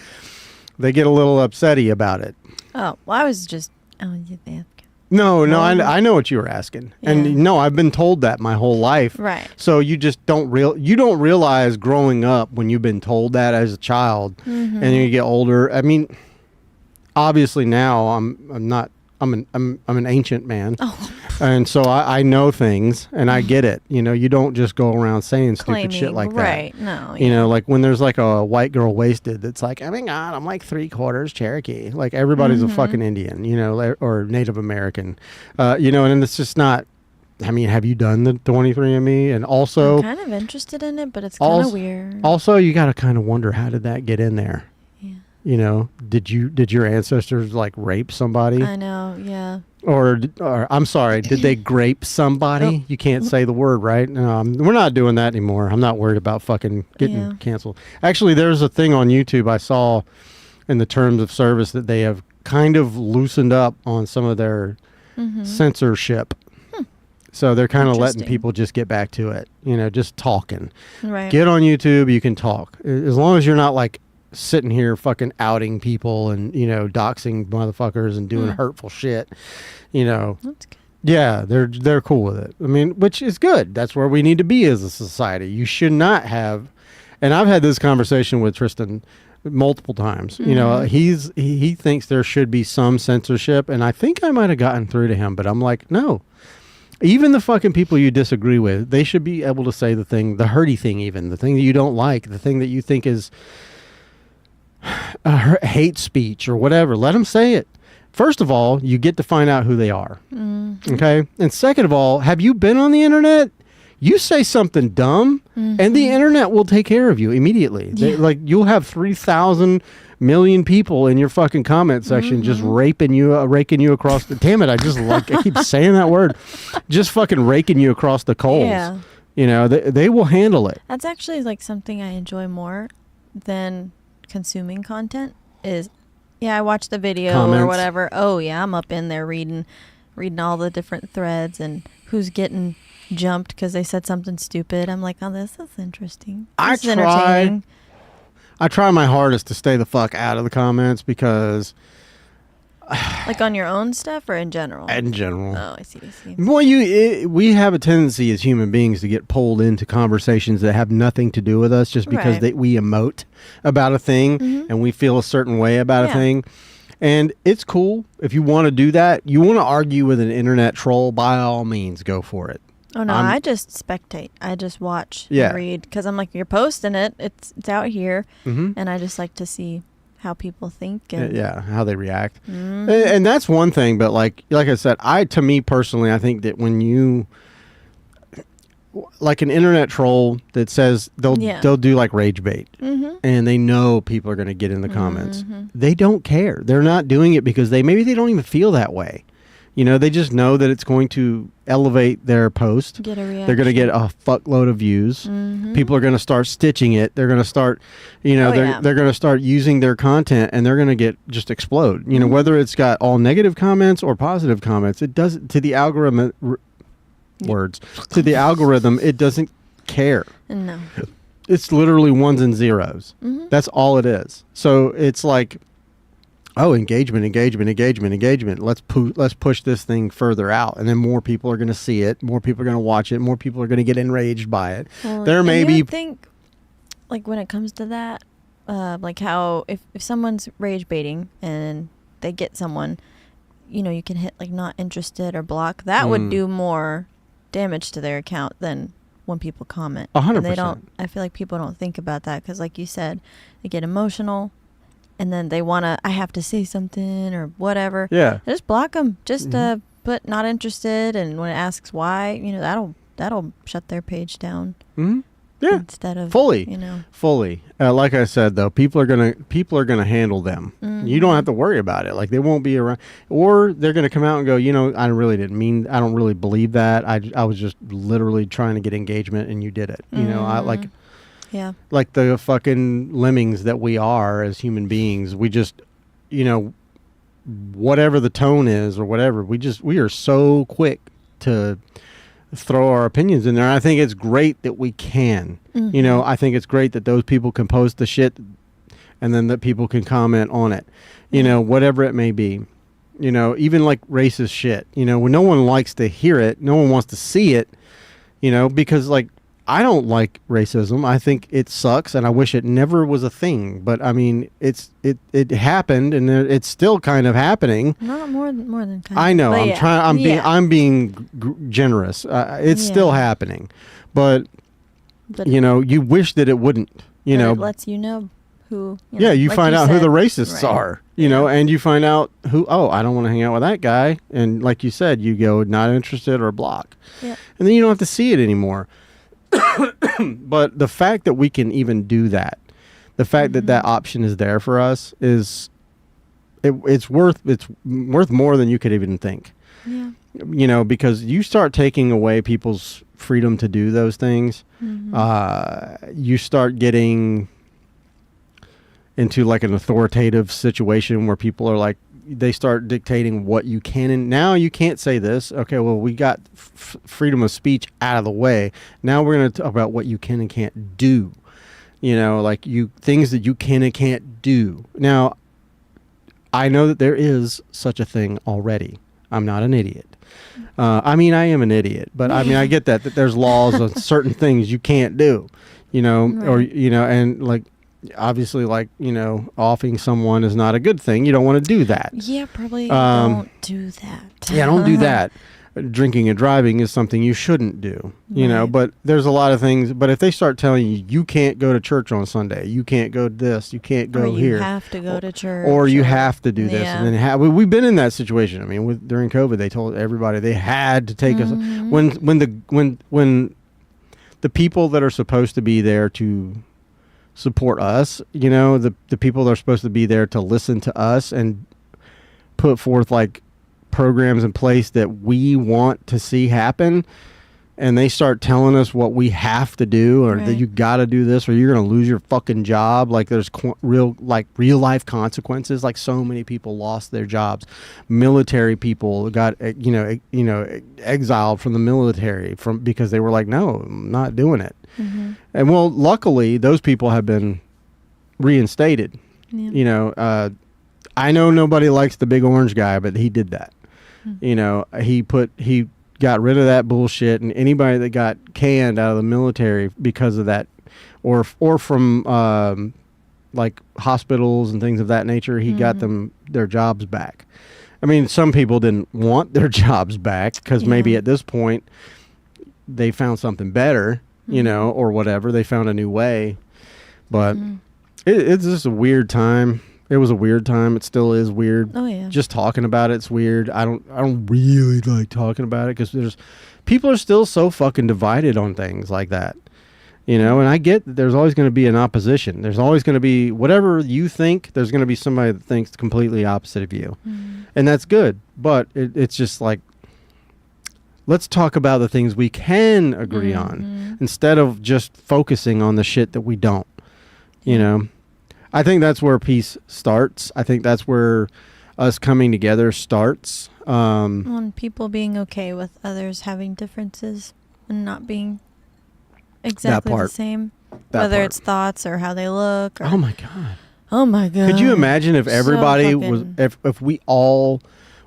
they get a little upsetty about it. Oh, well, I was just, you think. No, I know what you were asking. Yeah. And no, I've been told that my whole life. Right. So you just don't realize growing up when you've been told that as a child and you get older. I mean, obviously now I'm an ancient man. Oh. And so I know things and I get it. You know, you don't just go around saying stupid shit like that. Right. No. You know, like when there's like a white girl wasted that's like, oh my God, I'm like 3/4 Cherokee. Like everybody's a fucking Indian, you know, or Native American. You know, and it's just not, I mean, have you done the 23andMe? And also, I'm kind of interested in it, but it's kind of weird. Also, you got to kind of wonder, how did that get in there? Yeah. You know, did your ancestors like rape somebody? I know, yeah. Or I'm sorry, did they grape somebody? You can't say the word, right? No, we're not doing that anymore. I'm not worried about fucking getting canceled. Actually, there's a thing on YouTube I saw in the terms of service that they have kind of loosened up on some of their censorship. So they're kind of letting people just get back to it, you know, just talking. Right. Get on YouTube, you can talk. As long as you're not like sitting here fucking outing people and, you know, doxing motherfuckers and doing hurtful shit, you know. That's good. Yeah, they're cool with it. I mean, which is good. That's where we need to be as a society. You should not have, and I've had this conversation with Tristan multiple times. You know, he thinks there should be some censorship, and I think I might have gotten through to him, but I'm like, no. Even the fucking people you disagree with, they should be able to say the hurty thing, even the thing that you don't like, the thing that you think is hate speech or whatever. Let them say it. First of all, you get to find out who they are. Okay? And second of all, have you been on the internet? You say something dumb, and the internet will take care of you immediately. Like, you'll have 3,000 million people in your fucking comment section just raking you across the. Damn it! I keep saying that word, just fucking raking you across the coals. Yeah. You know, they will handle it. That's actually like something I enjoy more than consuming content. Is I watch the video Comments. or whatever. Oh yeah, I'm up in there reading all the different threads and who's getting jumped because they said something stupid. I'm like, oh, this is interesting. This is entertaining. I try my hardest to stay the fuck out of the comments because... Like on your own stuff or in general? In general. Oh, I see. Well, we have a tendency as human beings to get pulled into conversations that have nothing to do with us just because we emote about a thing and we feel a certain way about a thing. And it's cool. If you want to do that, you want to argue with an internet troll, by all means, go for it. Oh, no, I just spectate. I just watch and read because I'm like, you're posting it. It's out here. And I just like to see how people think. And how they react. And that's one thing. But like I said, to me personally, I think that when you... Like an internet troll that says they'll do like rage bait and they know people are going to get in the comments. They don't care. They're not doing it because maybe they don't even feel that way. You know, they just know that it's going to elevate their post. Get a reaction. They're going to get a fuckload of views. People are going to start stitching it. They're going to start, they're going to start using their content and they're going to just explode. You know, whether it's got all negative comments or positive comments, it does to the algorithm. To the algorithm, it doesn't care. No. It's literally ones and zeros. That's all it is. So it's like, oh, engagement. Let's push this thing further out, and then more people are going to see it. More people are going to watch it. More people are going to get enraged by it. Well, there may be. I think, like when it comes to that, like how if someone's rage baiting and they get someone, you can hit like not interested or block. That would do more damage to their account than when people comment. 100%. I feel like people don't think about that because, like you said, they get emotional, and then they I have to say something or whatever. Yeah. Just block them. Just put not interested, and when it asks why, that'll shut their page down. Yeah. Instead of fully. Like I said, though, people are gonna handle them. You don't have to worry about it. Like, they won't be around, or they're gonna come out and go, I really didn't mean. I don't really believe that. I was just literally trying to get engagement, and you did it. I like. Yeah. Like the fucking lemmings that we are as human beings, we just, whatever the tone is or whatever, we are so quick to throw our opinions in there. I think it's great that we can. I think it's great that those people can post the shit and then that people can comment on it. Whatever it may be. Even like racist shit. When no one likes to hear it, no one wants to see it, because like I don't like racism. I think it sucks, and I wish it never was a thing. But I mean, it happened, and it's still kind of happening. Not more than kind. I know. But I'm being generous. It's still happening, but you wish that it wouldn't. It lets you know who. You like find out who the racists right. are. And you find out who. Oh, I don't want to hang out with that guy. And like you said, you go not interested or block. Yeah. And then you don't have to see it anymore. But the fact that we can even do that, the fact that option is there for us is, it's worth more than you could even think. Yeah. Because you start taking away people's freedom to do those things, you start getting into like an authoritative situation where people are like, they start dictating what you can, and now you can't say this. Okay, well, we got freedom of speech out of the way. Now we're going to talk about what you can and can't do. Like things that you can and can't do. Now, I know that there is such a thing already. I'm not an idiot. I am an idiot, but I get that there's laws on certain things you can't do. Right. Or and like. Obviously, like, offing someone is not a good thing. You don't want to do that. Yeah, probably don't do that. Yeah, don't do that. Drinking and driving is something you shouldn't do, but there's a lot of things. But if they start telling you can't go to church on Sunday, you can't go to this, you can't go here. You have to go to church. Or you have to do this. And then we've been in that situation. I mean, during COVID, they told everybody they had to take us. When the people that are supposed to be there to support us, you know, the people that are supposed to be there to listen to us and put forth like programs in place that we want to see happen, and they start telling us what we have to do, or that you got to do this, or you're going to lose your fucking job. Like there's real life consequences. Like so many people lost their jobs. Military people got exiled from the military because they were like, no, I'm not doing it. Mm-hmm. And well, luckily those people have been reinstated. Yeah. You know, I know nobody likes the big orange guy, but he did that. Mm-hmm. You know, he got rid of that bullshit, and anybody that got canned out of the military because of that, or from like hospitals and things of that nature, he got them their jobs back. I mean, some people didn't want their jobs back because maybe at this point they found something better, you know, or whatever. They found a new way, but it's just a weird time. It was a weird time. It still is weird. Oh yeah. Just talking about it's weird. I don't really like talking about it because people are still so fucking divided on things like that. You know, and I get that there's always going to be an opposition. There's always going to be whatever you think. There's going to be somebody that thinks completely opposite of you, and that's good. But it's just like, let's talk about the things we can agree on instead of just focusing on the shit that we don't. You know. I think that's where peace starts. I think that's where us coming together starts. And people being okay with others having differences and not being exactly the same. Whether it's thoughts or how they look. Or, oh my God. Oh my God. Could you imagine if everybody if we all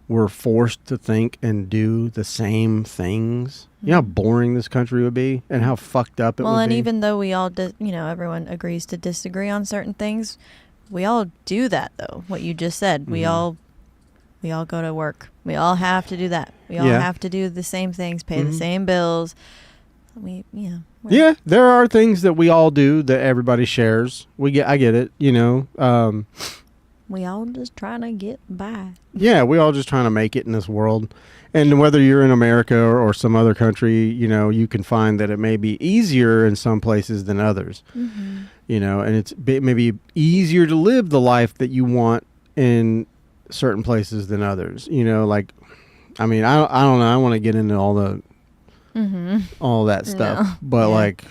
were forced to think and do the same things? You know how boring this country would be and how fucked up it would be? Well, and even though we all, everyone agrees to disagree on certain things, we all do that, though. What you just said. We all go to work. We all have to do that. We all have to do the same things, pay the same bills. Yeah, there are things that we all do that everybody shares. I get it, you know. We all just trying to get by. Yeah, we all just trying to make it in this world. And whether you're in America or some other country, you know, you can find that it may be easier in some places than others. Mm-hmm. You know, and it's maybe easier to live the life that you want in certain places than others. You know, like, I mean, I don't know. I want to get into all that stuff. No. But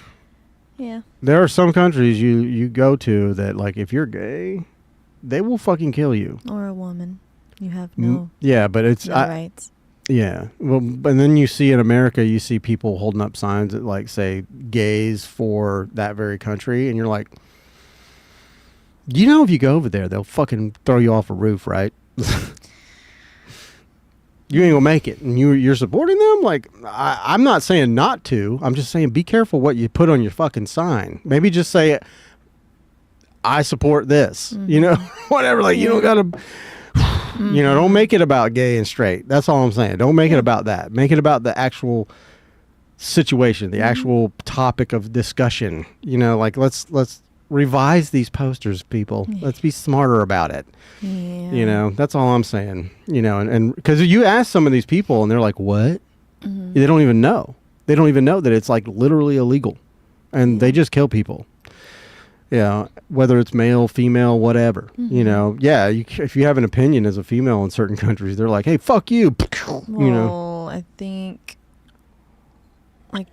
there are some countries you go to that, like, if you're gay, they will fucking kill you. Or a woman. You have no but it's rights. Yeah. Well, and then you see in America, you see people holding up signs that like say gays for that very country. And you're like, you know, if you go over there, they'll fucking throw you off a roof, right? You ain't gonna make it. And you're supporting them? Like, I'm not saying not to. I'm just saying be careful what you put on your fucking sign. Maybe just say, I support this, you know, whatever. Like, you don't gotta... You know, don't make it about gay and straight. That's all I'm saying. Don't make it about that. Make it about the actual situation, the actual topic of discussion. You know, like let's revise these posters, people. Let's be smarter about it. Yeah. You know, that's all I'm saying. You know, and because you ask some of these people and they're like, what? They don't even know. They don't even know that it's like literally illegal. And they just kill people. Yeah, whether it's male, female, whatever, you know. Yeah, if you have an opinion as a female in certain countries, they're like, "Hey, fuck you," well, you know. I think, like,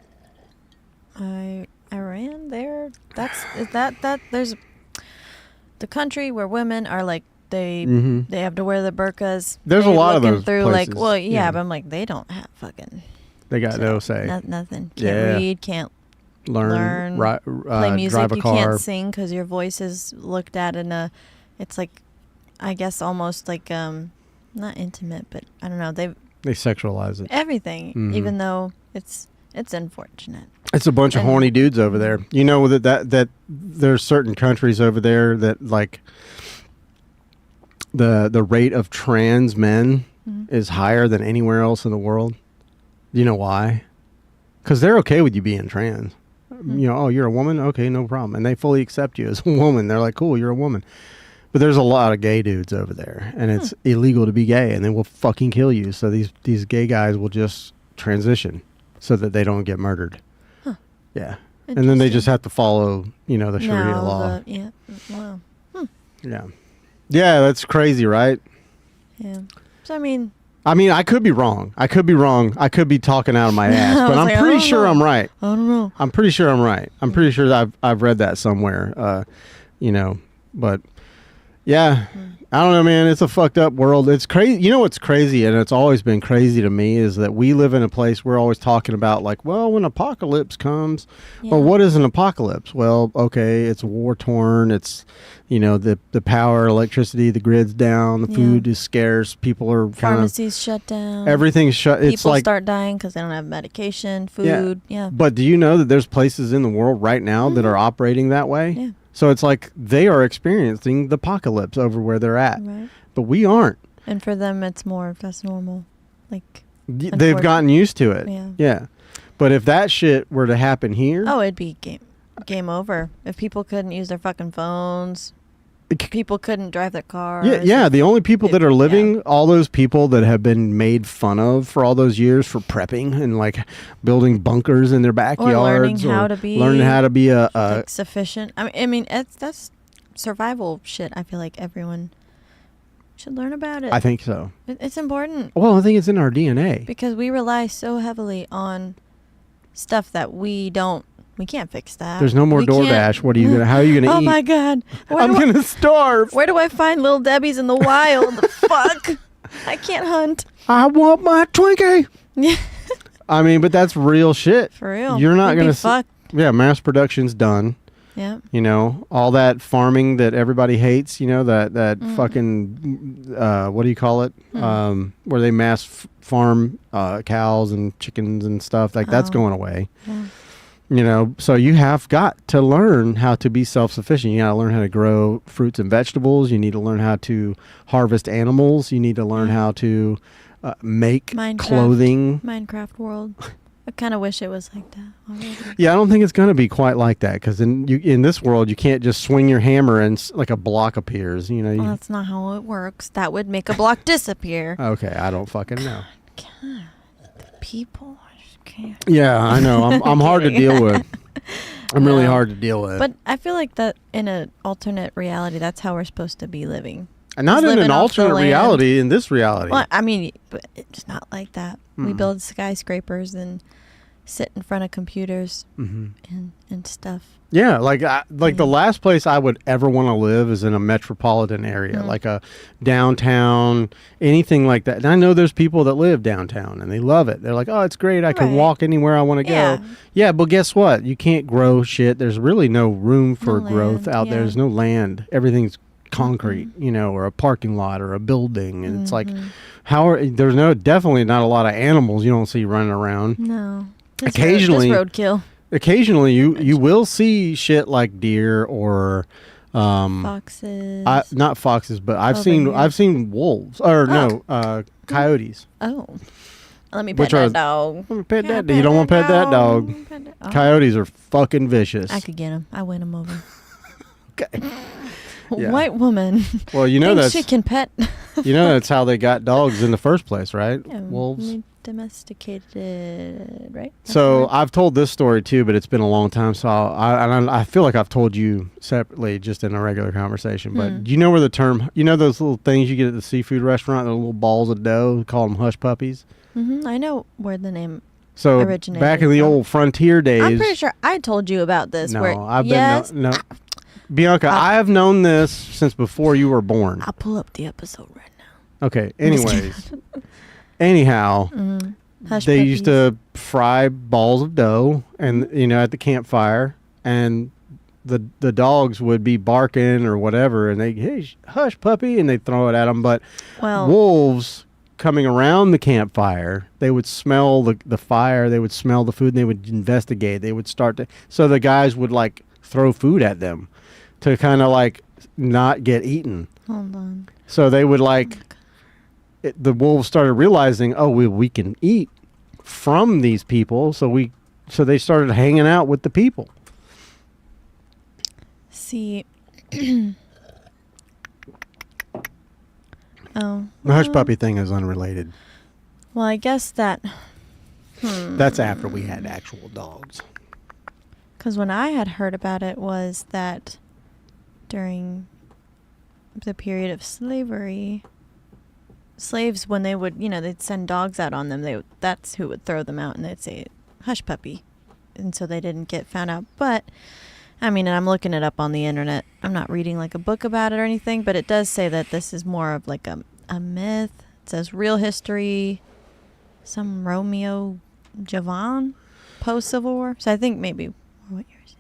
Iran. That there's the country where women are like they have to wear the burqas. There's a lot of those through places. Like, well, yeah, but I'm like, they don't have fucking. They got no say. Nothing. Can't read. Can't. Learn play music. Drive a car. You can't sing because your voice is looked at in a. It's like, I guess almost like not intimate, but I don't know. They sexualize it. Everything, even though it's unfortunate. It's a bunch of horny dudes over there. You know that there's certain countries over there that like the rate of trans men is higher than anywhere else in the world. Do you know why? Because they're okay with you being trans. You know, oh, you're a woman? Okay, no problem. And they fully accept you as a woman. They're like, cool, you're a woman. But there's a lot of gay dudes over there. And it's illegal to be gay. And they will fucking kill you. So these gay guys will just transition so that they don't get murdered. Huh. Yeah. And then they just have to follow, the Sharia law. Yeah. Wow. Yeah. Yeah, that's crazy, right? Yeah. So, I mean, I could be wrong. I could be talking out of my ass, but I'm pretty sure I'm right. I don't know. I'm pretty sure I'm right. I'm pretty sure that I've read that somewhere, but yeah. I don't know, man. It's a fucked up world. It's crazy. You know what's crazy, and it's always been crazy to me, is that we live in a place we're always talking about, like, well, when apocalypse comes, well, what is an apocalypse? Well, okay, it's war torn. It's, the power, electricity, the grid's down, the food is scarce. People are pharmacies shut down. Everything's shut. It's People like start dying because they don't have medication, food. Yeah. But do you know that there's places in the world right now that are operating that way? Yeah. So it's like they are experiencing the apocalypse over where they're at, right. But we aren't. And for them, that's normal. Like they've gotten used to it. Yeah. But if that shit were to happen here, it'd be game over. If people couldn't use their fucking phones, people couldn't drive their cars. Yeah. The only people that are living, all those people that have been made fun of for all those years for prepping and like building bunkers in their backyards, or learning how to be like sufficient. I mean, that's survival shit. I feel like everyone should learn about it. I think so. It's important. Well, I think it's in our DNA because we rely so heavily on stuff that we can't fix that. There's no more DoorDash. How are you gonna eat? Oh my God. I'm gonna starve. Where do I find Little Debbie's in the wild? Fuck. I can't hunt. I want my Twinkie. Yeah. But that's real shit. For real. You're not gonna fuck. Yeah, mass production's done. Yeah. All that farming that everybody hates, that fucking, what do you call it? Where they mass farm cows and chickens and stuff. Like, that's going away. Yeah. So you have got to learn how to be self-sufficient. You got to learn how to grow fruits and vegetables. You need to learn how to harvest animals. You need to learn how to make clothing. Minecraft world. I kind of wish it was like that already. Yeah, I don't think it's going to be quite like that, because in this world, you can't just swing your hammer and like a block appears. Well, that's not how it works. That would make a block disappear. Okay, I don't fucking know. God, the people, I just can't. Yeah, I know. I'm hard to deal with. I'm really hard to deal with. But I feel like that in an alternate reality, that's how we're supposed to be living. And not in an alternate reality, in this reality. Well, but it's not like that. We build skyscrapers and sit in front of computers and stuff. Yeah, the last place I would ever want to live is in a metropolitan area, like a downtown, anything like that. And I know there's people that live downtown and they love it. They're like, oh, it's great. I can walk anywhere I want to go. Yeah, but guess what? You can't grow shit. There's really no room for growth out there. There's no land. Everything's concrete, or a parking lot or a building. And it's like, there's definitely not a lot of animals you don't see running around. No. Occasionally, roadkill. Occasionally, you will see shit like deer or foxes. Not foxes, but I've seen wolves coyotes. Oh, let me pet that dog. Let me pet that. You don't want to pet that dog. Coyotes are fucking vicious. I could get him. I win him over. Okay. Yeah. White woman. Well, that she can pet. That's how they got dogs in the first place, right? Yeah, wolves. Domesticated, right? So I've told this story too, but it's been a long time. So I feel like I've told you separately, just in a regular conversation. But do you know where the term? Those little things you get at the seafood restaurant, the little balls of dough, call them hush puppies. I know where the name. So originated back in the old frontier days. I'm pretty sure I told you about this. No. Bianca, I have known this since before you were born. I'll pull up the episode right now. Okay. Anyways. Anyhow, they used to fry balls of dough and at the campfire, and the dogs would be barking or whatever, and hey, hush puppy, and they'd throw it at them. But wolves coming around the campfire, they would smell the fire, they would smell the food, and they would investigate. They would so the guys would like throw food at them to kind of like not get eaten. Hold on. So they would the wolves started realizing, we can eat from these people, so they started hanging out with the people. See, the hush puppy thing is unrelated. Well, I guess that. That's after we had actual dogs. Because when I had heard about it was that during the period of slavery, slaves, when they would, they'd send dogs out on them, that's who would throw them out, and they'd say, hush puppy. And so they didn't get found out. But, and I'm looking it up on the internet. I'm not reading like a book about it or anything, but it does say that this is more of like a myth. It says real history, some Romeo Javan, post-Civil War. So I think maybe what you're saying.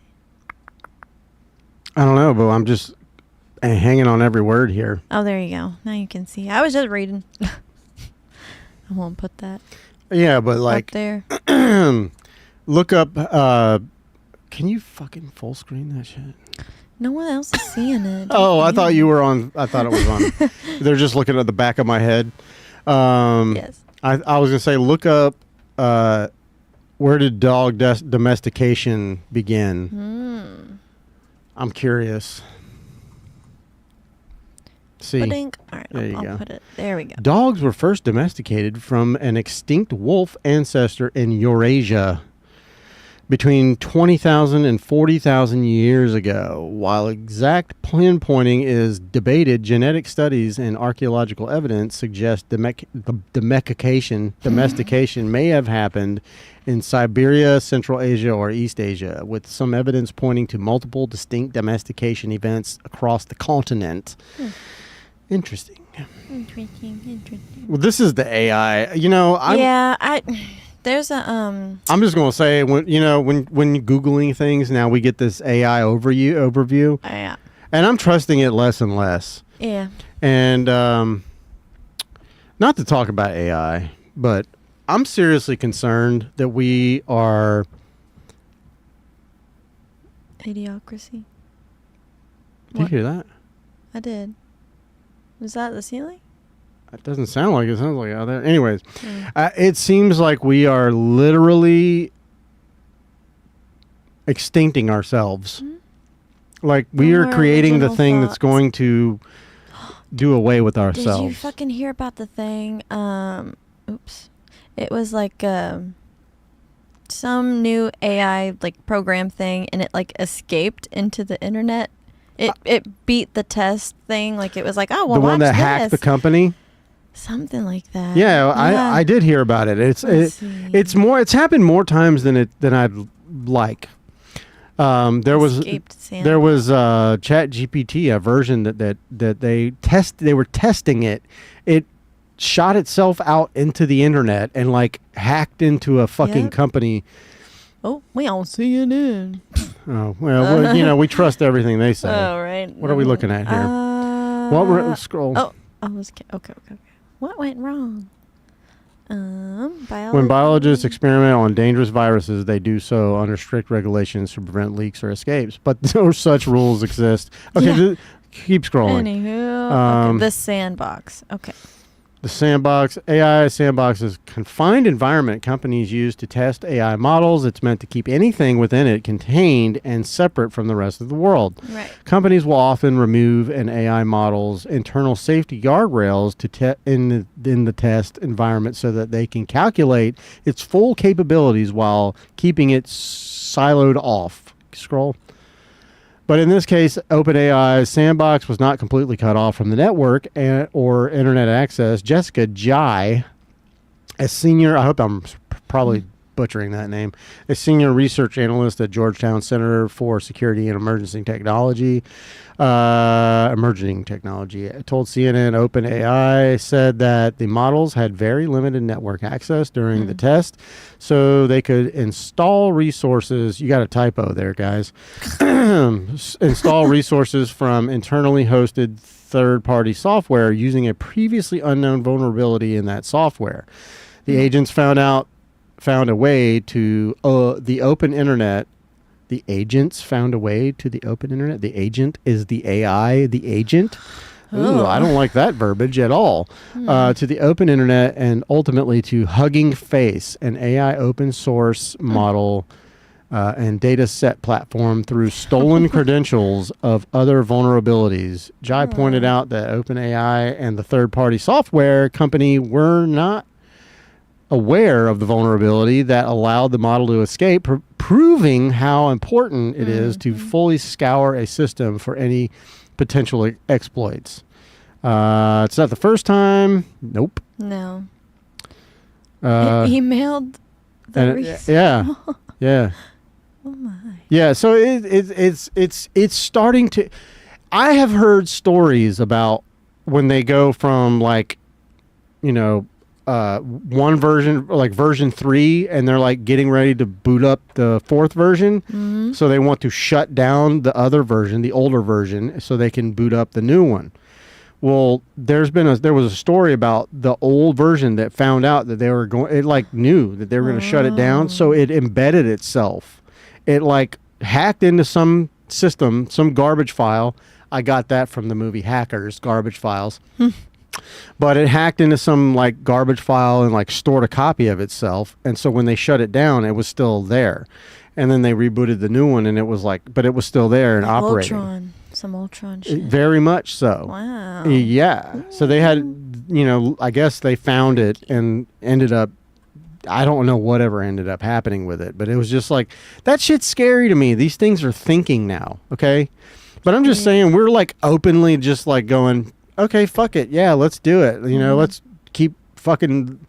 I don't know, but I'm just hanging on every word here. Oh, there you go. Now you can see. I was just reading. I won't put that. Yeah, but like up there. Look up. Can you fucking full screen that shit? No one else is seeing it. Oh, I thought you were on. I thought it was on. They're just looking at the back of my head. Yes. I was gonna say, look up. Where did dog domestication begin? I'm curious. See, all right, there you I'll go. put it. There we go. Dogs were first domesticated from an extinct wolf ancestor in Eurasia between 20,000 and 40,000 years ago. While exact pinpointing is debated, genetic studies and archaeological evidence suggest domestication may have happened in Siberia, Central Asia, or East Asia, with some evidence pointing to multiple distinct domestication events across the continent. Interesting. Well, this is the AI. There's a I'm just gonna say when Googling things now, we get this AI overview. Yeah. And I'm trusting it less and less. Yeah. And not to talk about AI, but I'm seriously concerned that we are Idiocracy. Did you hear that? I did. Was that the ceiling? It doesn't sound like it. It sounds like out there. Anyways, it seems like we are literally extincting ourselves. Like we are creating the thing that's going to do away with ourselves. Did you fucking hear about the thing? Oops. It was like some new AI like program thing, and it like escaped into the internet. It beat the test thing. Like it was like, oh well, the one that watch hacked this. the company. Something like that. Yeah, I did hear about it. It's happened more times than I'd like. There was Chat GPT, a version that they were testing it. It shot itself out into the internet and like hacked into a fucking company. Oh, we on CNN. Oh well, we trust everything they say. Oh right. What are we looking at here? Scroll. Oh, okay. What went wrong? Biology. When biologists experiment on dangerous viruses, they do so under strict regulations to prevent leaks or escapes. But no such rules exist. Okay, keep scrolling. Anywho, the sandbox. Okay. The sandbox. AI sandbox is a confined environment companies use to test AI models. It's meant to keep anything within it contained and separate from the rest of the world. Right. Companies will often remove an AI model's internal safety guardrails in the test environment so that they can calculate its full capabilities while keeping it siloed off. Scroll. But in this case, OpenAI's sandbox was not completely cut off from the network or internet access. Jessica Jai, a senior, I hope I'm probably butchering that name, a senior research analyst at Georgetown Center for Security and Emerging Technology, told CNN OpenAI said that the models had very limited network access during the test, so they could install resources. You got a typo there, guys. Install resources from internally hosted third-party software using a previously unknown vulnerability in that software. The agents found a way to the open internet. The agents found a way to the open internet. The agent is the AI, the agent. Ooh, I don't like that verbiage at all. To the open internet and ultimately to Hugging Face, an AI open source model and data set platform through stolen credentials of other vulnerabilities. Jai pointed out that OpenAI and the third-party software company were not aware of the vulnerability that allowed the model to escape, proving how important it is to fully scour a system for any potential exploits. It's not the first time. Nope. No. He emailed the yeah. Yeah. Oh my. Yeah, so it's starting to. I have heard stories about when they go from like, one version, like version 3, and they're like getting ready to boot up the 4th version. Mm-hmm. So they want to shut down the other version, the older version, so they can boot up the new one. Well, there was a story about the old version that found out that they were knew that they were going to shut it down. So it embedded itself. It like hacked into some system, some garbage file. I got that from the movie Hackers, garbage files. But it hacked into some like garbage file and like stored a copy of itself. And so when they shut it down, it was still there. And then they rebooted the new one, and it was like, but it was still there and operating. Some Ultron shit. Very much so. Wow. Yeah. So they had, I guess they found it and ended up, I don't know whatever ended up happening with it, but it was just like, that shit's scary to me. These things are thinking now. Okay. But I'm just saying, we're like openly just like going, okay, fuck it. Yeah, let's do it. Let's keep fucking,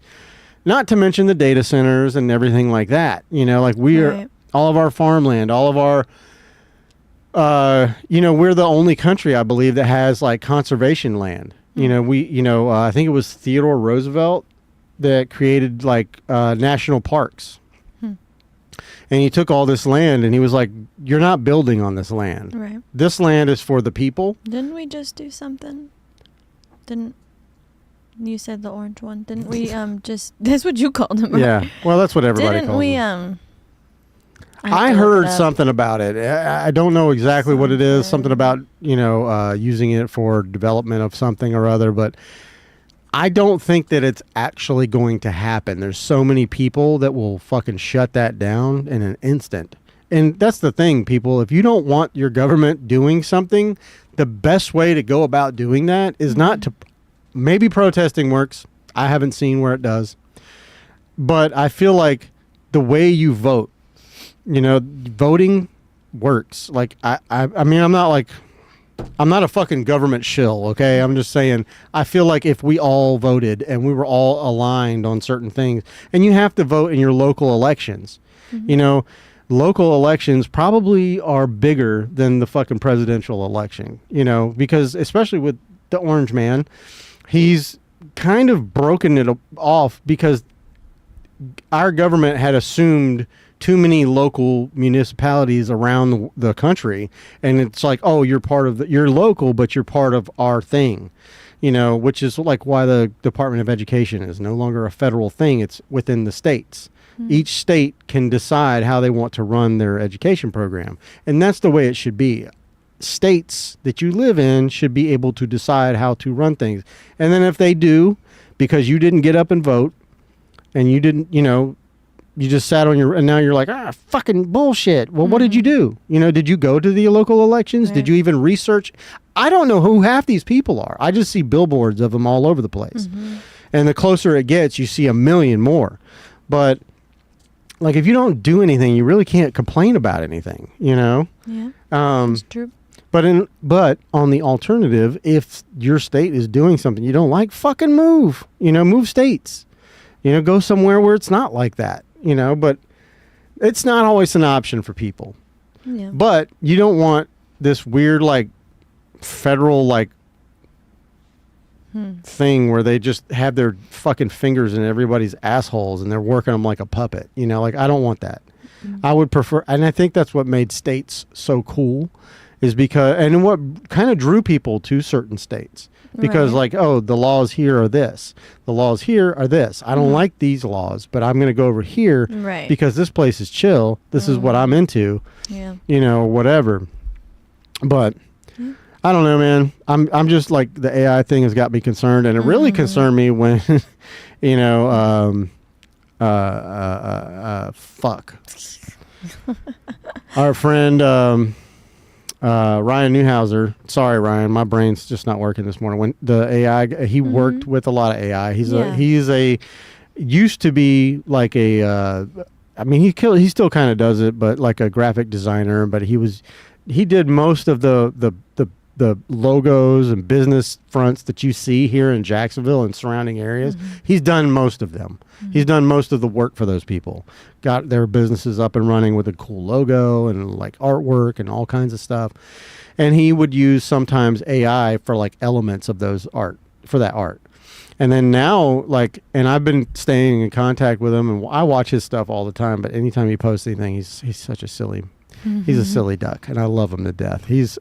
not to mention the data centers and everything like that. Like are all of our farmland, all of our, we're the only country, I believe, that has like conservation land. I think it was Theodore Roosevelt that created like national parks. And he took all this land and he was like, you're not building on this land. Right. This land is for the people. Didn't we just do something? Didn't you said the orange one? Didn't we just that's what you called him, right? Yeah. Well, that's what everybody calls them. I heard something about it. I don't know exactly what it is. Something about, using it for development of something or other, but I don't think that it's actually going to happen. There's so many people that will fucking shut that down in an instant. And that's the thing, people. If you don't want your government doing something, the best way to go about doing that is not to... Maybe protesting works. I haven't seen where it does. But I feel like the way you vote, voting works. Like, I mean, I'm not a fucking government shill, okay? I'm just saying, I feel like if we all voted and we were all aligned on certain things, and you have to vote in your local elections, local elections probably are bigger than the fucking presidential election, because especially with the orange man, he's kind of broken it off because our government had assumed too many local municipalities around the country, and it's like, oh, you're local, but you're part of our thing, which is like why the Department of Education is no longer a federal thing. It's within the states. Each state can decide how they want to run their education program, and that's the way it should be. States that you live in should be able to decide how to run things, and then if they do, because you didn't get up and vote, and you didn't, you just sat on and now you're like, fucking bullshit. Well, what did you do? Did you go to the local elections? Right. Did you even research? I don't know who half these people are. I just see billboards of them all over the place. And the closer it gets, you see a million more. But like, if you don't do anything, you really can't complain about anything, Yeah. That's true. But on the alternative, if your state is doing something you don't like, fucking move. Move states. Go somewhere where it's not like that. But it's not always an option for people. Yeah. But you don't want this weird, like, federal, like, thing where they just have their fucking fingers in everybody's assholes and they're working them like a puppet. Like, I don't want that. I would prefer, and I think that's what made states so cool, is because, and what kind of drew people to certain states. Because like, oh, the laws here are this. The laws here are this. I don't like these laws, but I'm going to go over here because this place is chill. This is what I'm into. Yeah. Whatever. But I don't know, man. I'm just like, the AI thing has got me concerned, and it really concerned me when, fuck. Our friend, Ryan Newhouser. Sorry, Ryan, my brain's just not working this morning. When the AI, he worked with a lot of AI. He's used to be like I mean, he still kind of does it, but like a graphic designer. But he did most of the logos and business fronts that you see here in Jacksonville and surrounding areas. He's done most of them. He's done most of the work for those people. Got their businesses up and running with a cool logo and like artwork and all kinds of stuff. And he would use sometimes AI for like elements of those art, for that art. And then now, like, and I've been staying in contact with him, and I watch his stuff all the time. But anytime he posts anything, he's such a silly, he's a silly duck, and I love him to death. He's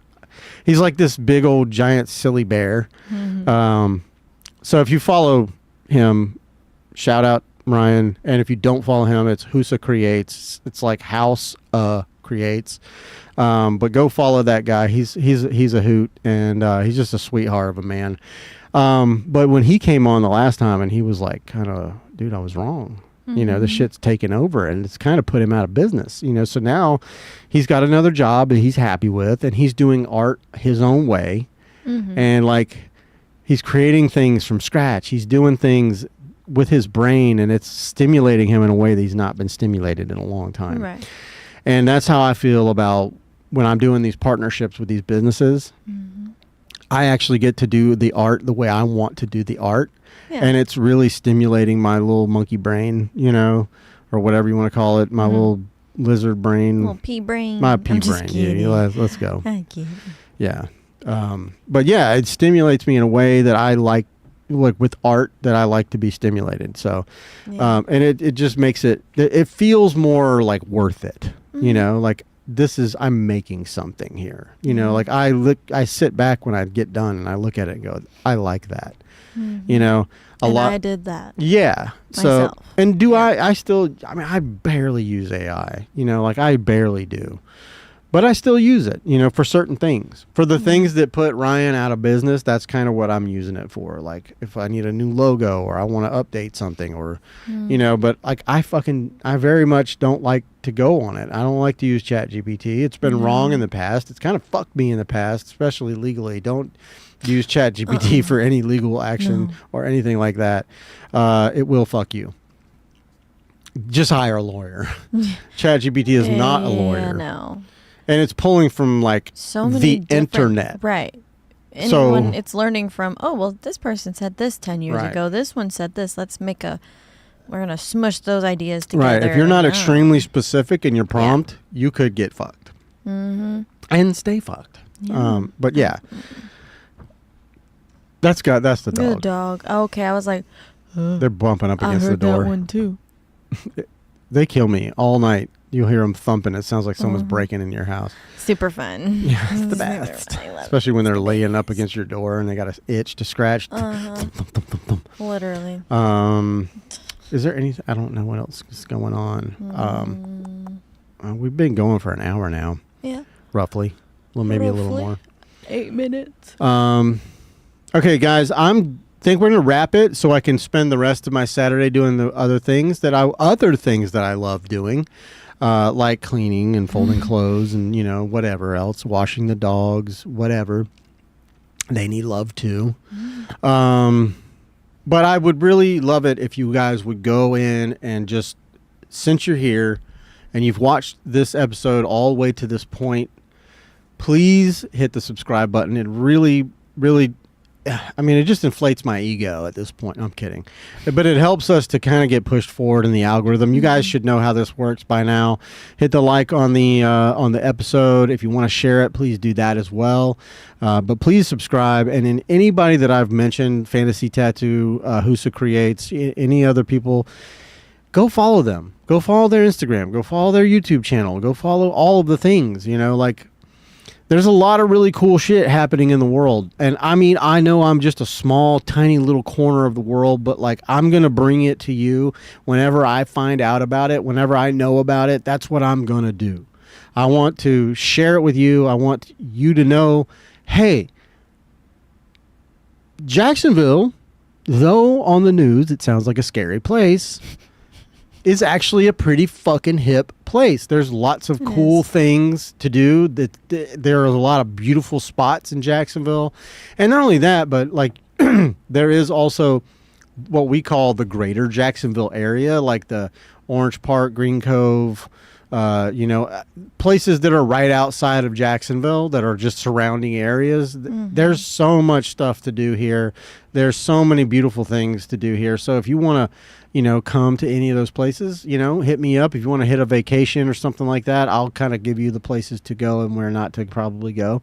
like this big old giant silly bear. So if you follow him, shout out Ryan. And if you don't follow him, it's Husa Creates. It's like House Creates. But go follow that guy. He's a hoot, and he's just a sweetheart of a man. But when he came on the last time, and he was like, kind of, dude, I was wrong. You know, the shit's taken over, and it's kind of put him out of business, you know. So now he's got another job that he's happy with, and he's doing art his own way. And like, he's creating things from scratch. He's doing things with his brain, and it's stimulating him in a way that he's not been stimulated in a long time. Right. And that's how I feel about when I'm doing these partnerships with these businesses. I actually get to do the art the way I want to do the art. Yeah. And it's really stimulating my little monkey brain, you know, or whatever you want to call it, my little lizard brain. Little pea brain. My pea brain. Yeah, let's go. Thank you. Yeah. But yeah, it stimulates me in a way that I like with art that I like to be stimulated. So, and it just makes it feels more like worth it, you know, like, I'm making something here, you know, like I sit back when I get done and I look at it and go, I like that, you know, I did that. Yeah. Myself. So, and I barely use AI, you know, like I barely do, but I still use it, you know, for certain things. For the things that put Ryan out of business, that's kind of what I'm using it for. Like if I need a new logo or I want to update something or, you know, but like I very much don't like to go on it. I don't like to use ChatGPT. It's been wrong in the past. It's kind of fucked me in the past, especially legally. Don't use ChatGPT for any legal action or anything like that. It will fuck you. Just hire a lawyer. ChatGPT is not a lawyer. No. And it's pulling from like the internet. Right. Anyone, it's learning from, this person said this 10 years ago. This one said this. We're going to smush those ideas together. Right. If you're not extremely specific in your prompt, you could get fucked. And stay fucked. Yeah. But yeah. That's the dog. The dog. Okay. I was like, they're bumping up against the door. I heard that one too. They kill me all night. You'll hear them thumping. It sounds like someone's breaking in your house. Super fun. Yeah, it's the best. Especially when they're laying up against your door and they got an itch to scratch. Thump, thump, thump, thump, thump. Literally. Is there anything? I don't know what else is going on. We've been going for an hour now. Yeah. Roughly. Well, maybe a little more. 8 minutes. Okay, guys. Think we're gonna wrap it so I can spend the rest of my Saturday doing the other things that I love doing. Like cleaning and folding clothes and, you know, whatever else, washing the dogs, whatever. They need love too. But I would really love it if you guys would go in and just, since you're here and you've watched this episode all the way to this point, please hit the subscribe button. It really, really, I mean, it just inflates my ego at this point. I'm kidding. But it helps us to kind of get pushed forward in the algorithm. You guys should know how this works by now. Hit the like on the episode. If you want to share it, please do that as well. But please subscribe. And in anybody that I've mentioned, Fantasy Tattoo, Husa Creates, any other people, go follow them. Go follow their Instagram. Go follow their YouTube channel. Go follow all of the things, you know, like, there's a lot of really cool shit happening in the world. And I mean, I know I'm just a small, tiny little corner of the world, but like, I'm going to bring it to you whenever I find out about it, whenever I know about it. That's what I'm going to do. I want to share it with you. I want you to know, hey, Jacksonville, though on the news it sounds like a scary place, is actually a pretty fucking hip place. There's lots of cool things to do. There are a lot of beautiful spots in Jacksonville. And not only that, but like there is also what we call the greater Jacksonville area, like the Orange Park, Green Cove, places that are right outside of Jacksonville that are just surrounding areas. There's so much stuff to do here. There's so many beautiful things to do here. So if you want to, come to any of those places, hit me up. If you want to hit a vacation or something like that, I'll kind of give you the places to go and where not to probably go.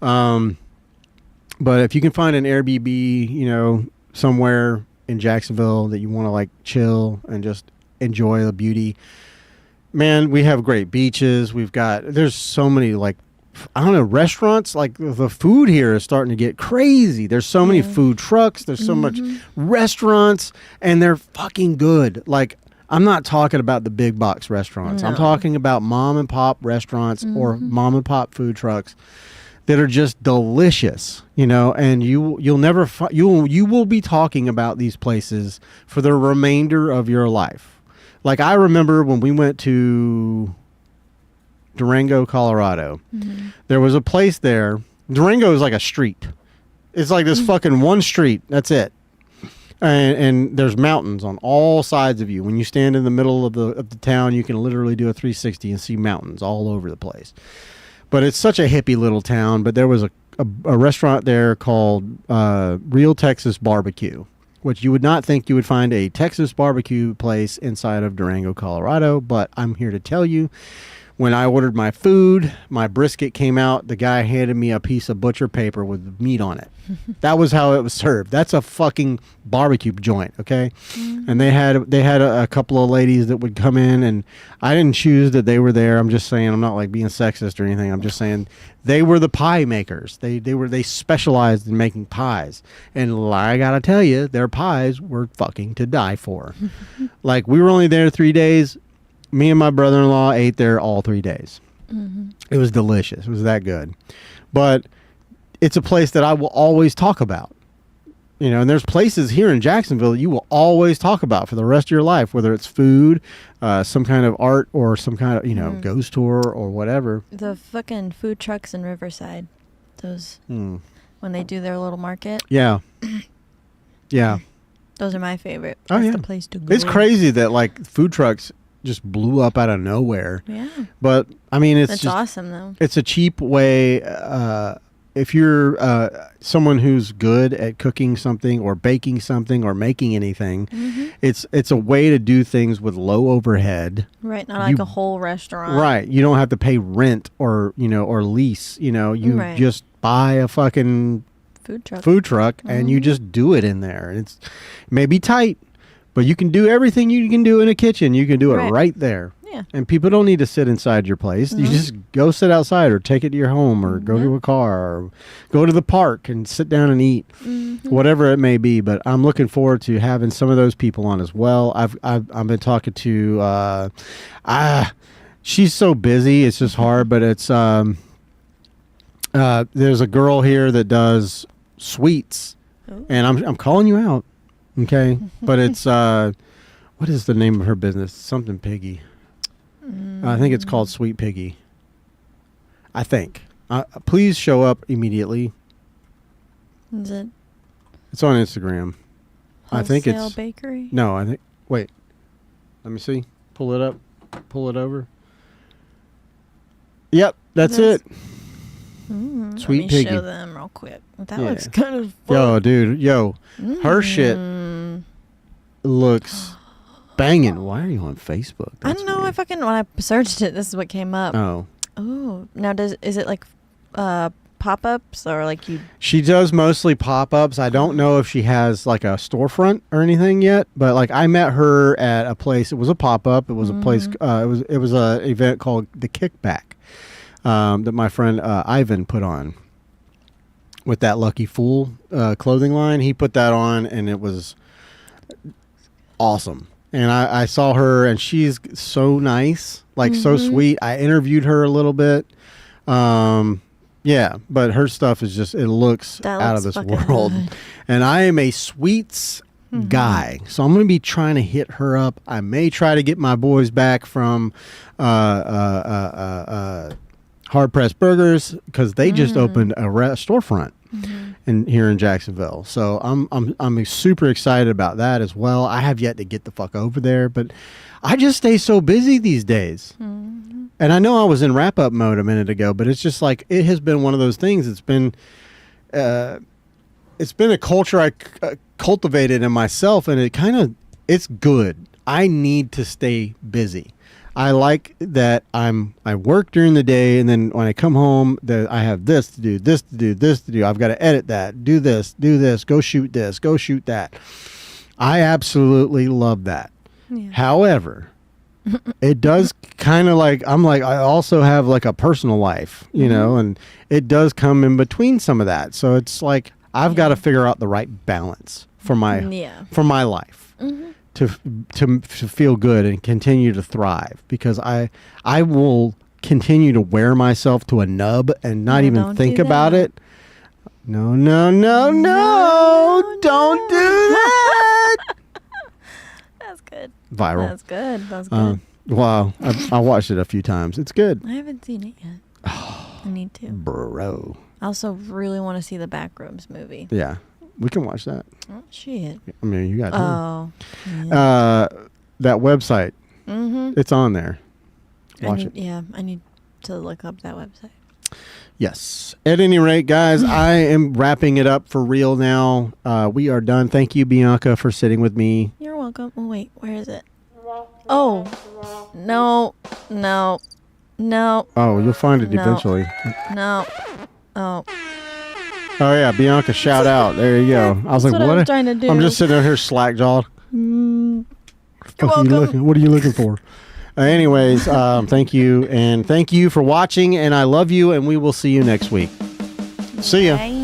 But if you can find an Airbnb, somewhere in Jacksonville that you want to like chill and just enjoy the beauty, man, we have great beaches. There's so many restaurants. Like the food here is starting to get crazy. There's so many food trucks. There's so much restaurants, and they're fucking good. Like, I'm not talking about the big box restaurants. No. I'm talking about mom and pop restaurants or mom and pop food trucks that are just delicious, and you will be talking about these places for the remainder of your life. Like, I remember when we went to Durango, Colorado, there was a place there. Durango is like a street. It's like this fucking one street. That's it. And there's mountains on all sides of you. When you stand in the middle of the town, you can literally do a 360 and see mountains all over the place. But it's such a hippie little town. But there was a restaurant there called Real Texas Barbecue, which you would not think you would find a Texas barbecue place inside of Durango, Colorado. But I'm here to tell you, when I ordered my food, my brisket came out. The guy handed me a piece of butcher paper with meat on it. That was how it was served. That's a fucking barbecue joint, okay? And they had a couple of ladies that would come in, and I didn't choose that they were there. I'm just saying, I'm not like being sexist or anything. I'm just saying they were the pie makers. They specialized in making pies, and I gotta tell you, their pies were fucking to die for. Like, we were only there 3 days. Me and my brother-in-law ate there all 3 days. It was delicious. It was that good. But it's a place that I will always talk about. And there's places here in Jacksonville that you will always talk about for the rest of your life, whether it's food, some kind of art, or some kind of, ghost tour or whatever. The fucking food trucks in Riverside. Those, when they do their little market. Yeah. Yeah. Those are my favorite. That's the place to go. It's crazy that, like, food trucks just blew up out of nowhere. Yeah. But I mean, it's just awesome though. It's a cheap way. If you're someone who's good at cooking something or baking something or making anything, it's a way to do things with low overhead. Right. Not like a whole restaurant. Right. You don't have to pay rent or lease. You just buy a fucking food truck and you just do it in there. It may be tight, but you can do everything you can do in a kitchen. You can do it right there. Yeah. And people don't need to sit inside your place. You just go sit outside or take it to your home or go to a car or go to the park and sit down and eat, whatever it may be. But I'm looking forward to having some of those people on as well. I've been talking to, she's so busy. It's just hard, but it's, there's a girl here that does sweets and I'm calling you out. Okay, but it's what is the name of her business? Something Piggy. I think it's called Sweet Piggy. I think. Please show up immediately. Is it? It's on Instagram. Wholesale I think it's bakery. No, I think. Wait, let me see. Pull it up. Pull it over. Yep, that's it. Sweet Let me Piggy. show them real quick. That looks kind of fun. Yo, dude, her shit looks banging. Why are you on Facebook? I don't know. Weird. When I searched it, this is what came up. Oh. Now is it like pop-ups or like you? She does mostly pop-ups. I don't know if she has like a storefront or anything yet, but like I met her at a place. It was a pop-up. It was a place. It was a event called The Kickback. That my friend Ivan put on with that Lucky Fool clothing line. He put that on and it was awesome. And I saw her and she's so nice, like so sweet. I interviewed her a little bit. Yeah, but her stuff is just, it looks out of this world. Good. And I am a sweets guy. So I'm going to be trying to hit her up. I may try to get my boys back from Hard Pressed Burgers because they just opened a storefront. here in Jacksonville. So I'm super excited about that as well. I have yet to get the fuck over there, but I just stay so busy these days. Mm-hmm. And I know I was in wrap up mode a minute ago, but it's just like it has been one of those things. It's been a culture I cultivated in myself, and it's good. I need to stay busy. I like that I work during the day, and then when I come home, I have this to do, this to do, this to do. I've got to edit that, do this, go shoot this, go shoot that. I absolutely love that. Yeah. However, it does kind of like, I also have like a personal life, you know, and it does come in between some of that. So it's like, I've got to figure out the right balance for my life. Mm-hmm. To feel good and continue to thrive, because I will continue to wear myself to a nub and not even think about it. No, don't do that. That's good. Viral. That's good. Wow, I watched it a few times. It's good. I haven't seen it yet. I need to. Bro. I also really want to see the Backrooms movie. Yeah. We can watch that. Oh, shit. I mean, you got time. Yeah. That website. Mm-hmm. It's on there. Watch it. Yeah, I need to look up that website. Yes. At any rate, guys, I am wrapping it up for real now. We are done. Thank you, Bianca, for sitting with me. You're welcome. Oh, wait. Where is it? Oh. No. Oh, you'll find it eventually. No. Oh. Oh yeah, Bianca, shout out. There you go. I was like, what? I'm trying to do. I'm just sitting here slack jawed. What are you looking for? Anyways, thank you, and thank you for watching, and I love you, and we will see you next week. See ya. Bye.